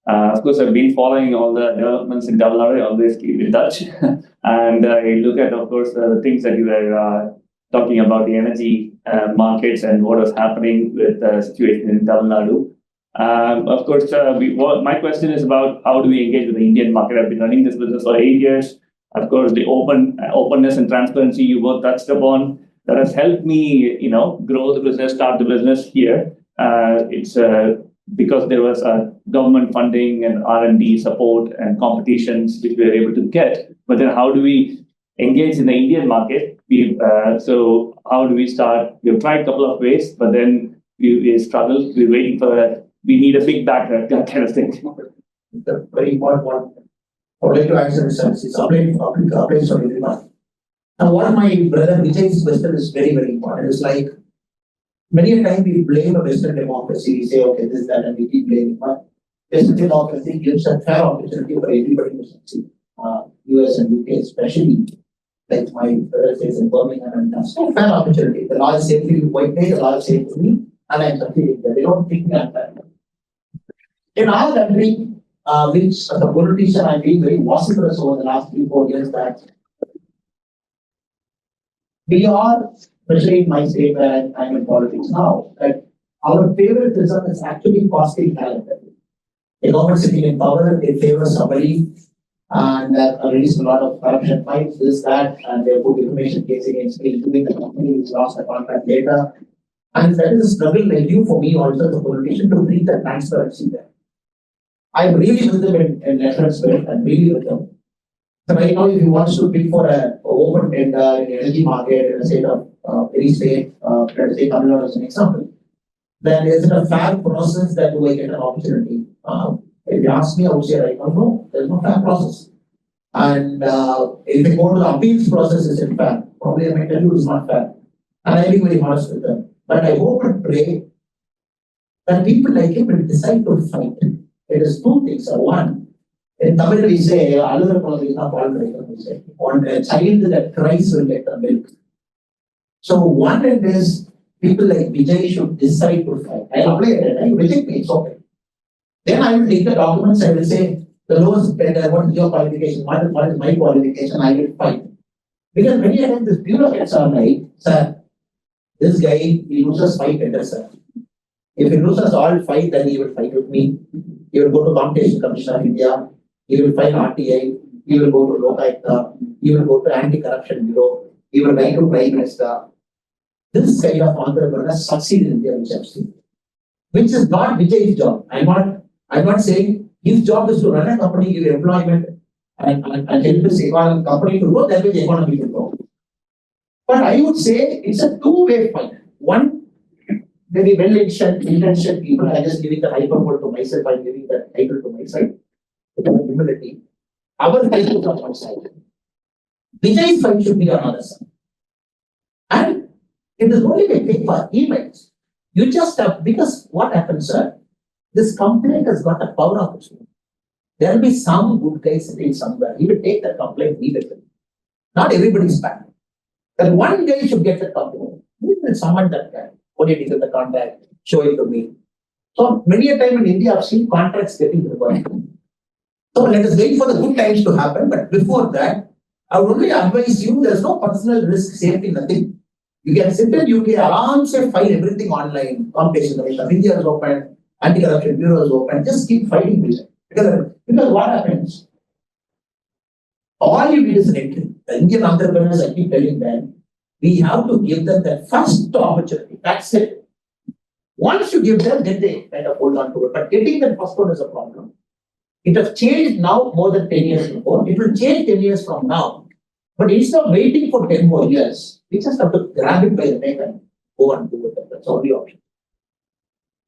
S4: Of course, I've been following all the developments in Tamil Nadu. I always keep in touch. And I look at, of course, the things that you were talking about, the energy markets and what is happening with the situation in Tamil Nadu. Of course, my question is about how do we engage with the Indian market? I've been running this business for 8 years. Of course, the openness and transparency you both touched upon, that has helped me, grow the business, start the business here. It's because there was government funding and R&D support and competitions which we were able to get. But then how do we engage in the Indian market? So how do we start? We've tried a couple of ways, but then we struggle. We're waiting for that. We need a big backer, that kind of thing.
S2: The very important one. I would like to answer this as it's applies for everyone. Now, what my brother Vijay's question is very, very important. It's like many a time we blame a Western democracy. We say, okay, this, that, and we keep blaming. But Western democracy gives a fair opportunity for everybody to succeed. US and UK especially, like my brother says in Birmingham, and that's no fair opportunity. The law is saying to you, white pay, the law is saying to me, and I'm succeeding there. They don't think that fair. In our country, which as a politician I've been very vociferous over the last 3-4 years that we are, especially in my state where I'm in politics now, that our favoritism is actually costing talent. The government sitting in power, they favor somebody and that released a lot of corruption fights, this, that, and they put information case against me, including the company which lost the contract later. And that is a struggle like you for me also as a politician to bring the transparency there. I'm really with them in reference spirit and really with them. So right now, if you want to bid for an open tender in the energy market in a state of any state, let's say Tamil Nadu as an example, then is it a fair process that do I get an opportunity? If you ask me, I would say right now, no, there's no fair process. And if you go to the appeals process, is it fair? Probably I might tell you it's not fair. And I'll be very honest with them. But I hope and pray that people like him will decide to fight. It is two things. One, in Tamil we say, another problem is not we say, on a child that cries will get the milk. So one end is people like Vijay should decide to fight. I'll apply it, I reject me, it's okay. Then I will take the documents, I will say, the lowest bidder, what is your qualification, what is my qualification, I will fight. Because many times these bureaucrats are like, sir, this guy, he loses 5 tenders, sir. If he loses all 5, then he will fight with me. He will go to Competition Commission of India. He will file RTI. He will go to Lokaयुಕ್ta. He will go to Anti-Corruption Bureau. He will write to Prime Minister. This kind of entrepreneurs succeed in India, which I've seen. Which is not Vijay's job. I'm not saying his job is to run a company, give employment, and help his company to grow, that way the economy will grow. But I would say it's a two-way fight. One, very well-intentioned people are just giving the hyperbole to myself, I'm giving the title to myself, with humility. Our fight is on one side. Vijay's fight should be on the other side. And it is only a thing for events. You just have, because what happens, sir? This complaint has got a power of its own. There will be some good guy sitting somewhere. He will take that complaint, leave it. Not everybody's bad. That one guy should get the complaint. He will summon that guy. What did he get the contract? Show it to me. So many a time in India, I've seen contracts getting revoked. So let us wait for the good times to happen. But before that, I would only advise you, there's no personal risk, safety, nothing. You can sit in UK, alarm say file everything online. Competition Commission of India is open, Anti-Corruption Bureau is open. Just keep fighting with it. Because what happens? All you need is an entry. The Indian entrepreneurs, I keep telling them, we have to give them that first opportunity. That's it. Once you give them, then they kind of hold on to it. But getting that first one is a problem. It has changed now more than 10 years before. It will change 10 years from now. But instead of waiting for 10 more years, we just have to grab it by the neck and go and do it. That's all the option.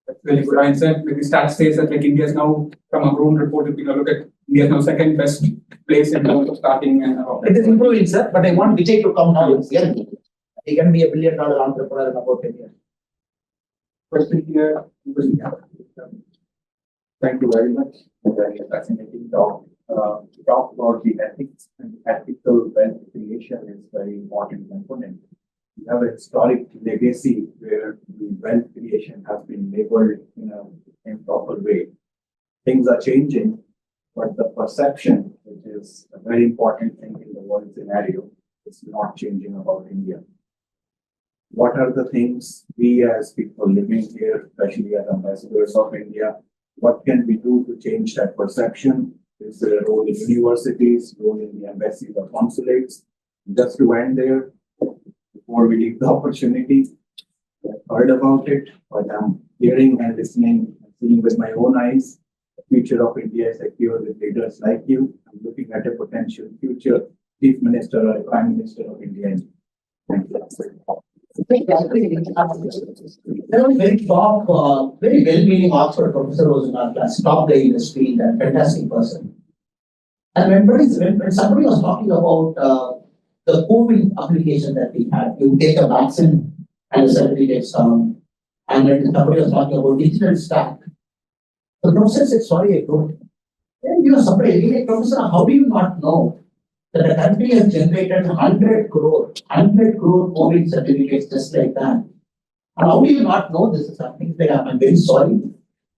S1: That's really good answer. Like the stats says that like India is now, from our own report, if you look at India is now second best place in terms of starting and
S2: it is improving, sir. But I want Vijay to come now. He can be $1 billion entrepreneur in about 10 years.
S1: Question here.
S5: Thank you very much. Very fascinating talk. Talk about the ethics and ethical wealth creation is very important component. We have a historic legacy where the wealth creation has been labeled in an improper way. Things are changing, but the perception, which is a very important thing in the world scenario, is not changing about India. What are the things we as people living here, especially as ambassadors of India, what can we do to change that perception? Is there a role in universities, role in the embassies or consulates? Just to end there, before we leave the opportunity, I've heard about it, but I'm hearing and listening and seeing with my own eyes. The future of India is secure with leaders like you. I'm looking at a potential future Chief Minister or Prime Minister of India.
S2: There was a very top, very well-meaning Oxford professor was in our class, top guy in the street and fantastic person. And when somebody was talking about the COVID application that we had, you take a vaccine and the certificates down, and then somebody was talking about digital stack. The professor said, sorry, I don't. And you know, somebody, hey, professor, how do you not know that the country has generated 100 crore COVID certificates just like that? And how do you not know this is happening? Like, I'm very sorry,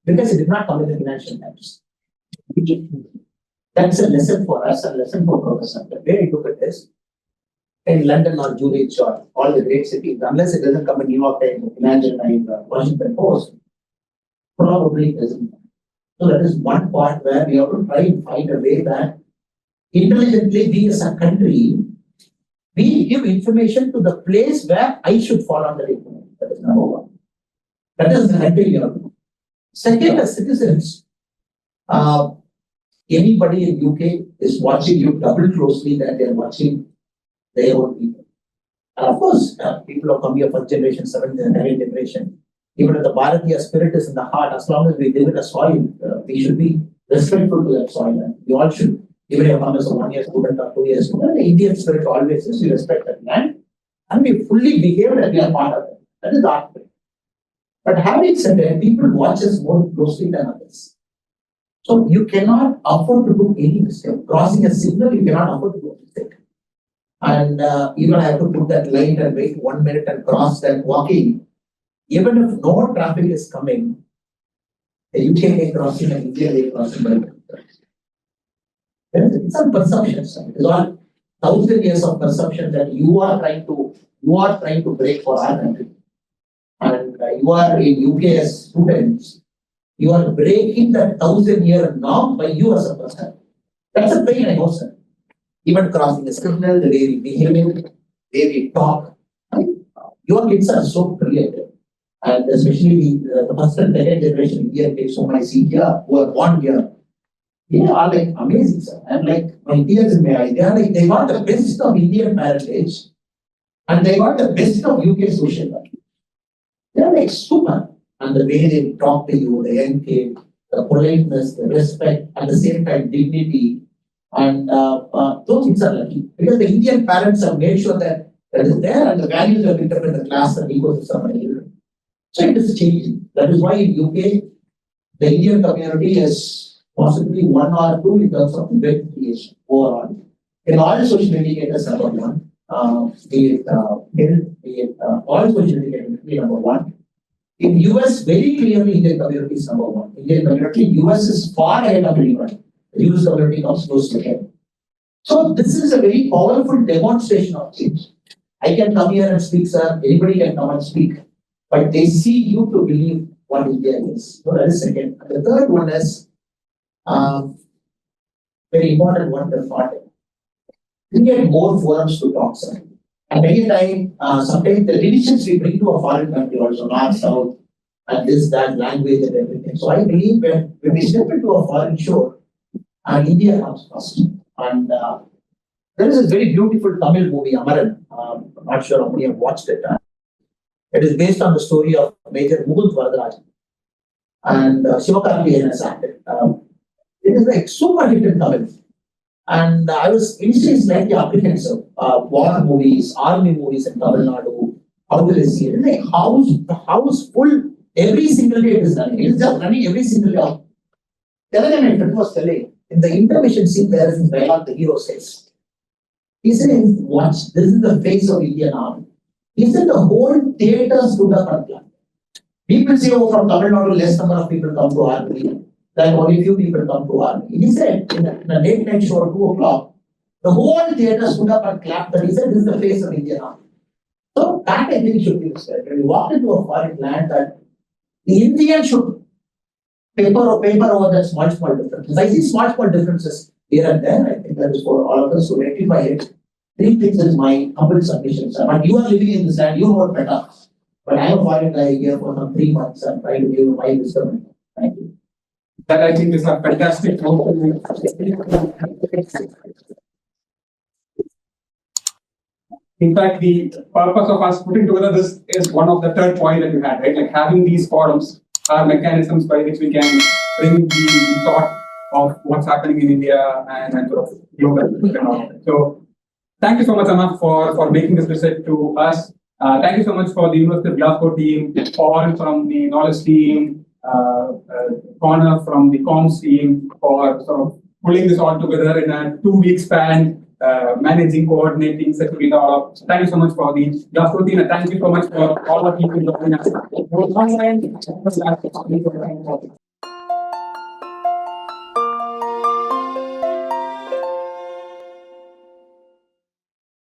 S2: because it did not come in the Financial Times. That's a lesson for us, a lesson for professor. The way I look at this, in London or Zurich or all the great cities, unless it doesn't come in New York Times, Financial Times, Washington Post, probably it doesn't. So that is one part where we have to try and find a way that intelligently we as a country, we give information to the place where I should fall under information. That is number one. That is the country we have to do. Second, as citizens, anybody in UK is watching you double closely that they are watching their own people. And of course, people who come here first generation, seventh and ninth generation, even if the Bharatiya spirit is in the heart, as long as we live in a soil, we should be respectful to that soil. And we all should, even if you come as a 1 year student or 2 years student, the Indian spirit always is we respect that land and we fully behave that we are part of it. That is the art. But having said that, people watch us more closely than others. So you cannot afford to do any mistake. Crossing a signal, you cannot afford to do a mistake. And even I have to put that line and wait 1 minute and cross that walking. Even if no traffic is coming, the UK way crossing and India way crossing. It's some perceptions. It is all 1,000 years of perception that you are trying to break for our country. And you are in UK as students, you are breaking that 1,000-year norm by you as a person. That's a pain I know, sir. Even crossing a signal, the way we behave, the way we talk. Your kids are so creative. And especially the first and second generation Indian kids whom I see here, who are born here, they are like amazing, sir. And like my dears in my eye, they are like, they got the best of Indian parentage and they got the best of UK social life. They are like super. And the way they talk to you, the young kid, the politeness, the respect, at the same time dignity. And those things are lucky. Because the Indian parents have made sure that that is there and the values are picked up in the class and ecosystem. So it is changing. That is why in UK, the Indian community is possibly 1 or 2 in terms of wealth creation overall. In all social indicators, number 1. Be it health, be it all social indicators, number 1. In US, very clearly Indian community is number 1. Indian community, US is far ahead of anyone. The US community comes close to ahead. So this is a very powerful demonstration of change. I can come here and speak, sir. Anybody can come and speak. But they see you to believe what India is. So that is second. And the third one is very important one, the thought. We get more forums to talk, sir. And many times, sometimes the divisions we bring to a foreign country also, north, south, and this, that, language and everything. So I believe when we step into a foreign shore, India comes first. And there is this very beautiful Tamil movie, Amaran. I'm not sure how many have watched it. It is based on the story of Major Mughal Varadarajan. And Sivakarthikeyan has acted. It is like super hit in Tamil. And I was initially slightly apprehensive. War movies, army movies in Tamil Nadu, how will I see it? Like house full, every single day it is running. It is just running every single day. The other time my friend was telling, in the intermission scene, there is a dialogue the hero says. He says, watch, this is the face of Indian army. He said the whole theatre stood up and clapped. People say, oh, from Tamil Nadu, less number of people come to army. Like only few people come to army. He said, in a late night show at 2 o'clock, the whole theatre stood up and clapped. And he said, this is the face of Indian army. So that I think should be respected. When you walk into a foreign land, that the Indian should paper over that small differences. I see small differences here and there. I think that is for all of us to rectify it. 3 things is my humble submission, sir. But you are living in this land, you know better. But I am a foreign guy here for some 3 months and trying to give you my wisdom. Thank you.
S1: That I think is a fantastic In fact, the purpose of us putting together this is one of the third point that you had, right? Like having these forums are mechanisms by which we can bring the thought of what's happening in India and sort of global and all. So thank you so much, Amma, for making this visit to us. Thank you so much for the University of Glasgow team, Paul from the knowledge team, Connor from the comms team for sort of pulling this all together in a 2-week span, managing, coordinating, setting it all up. So thank you so much for the Glasgow team, and thank you so much for all the people joining us.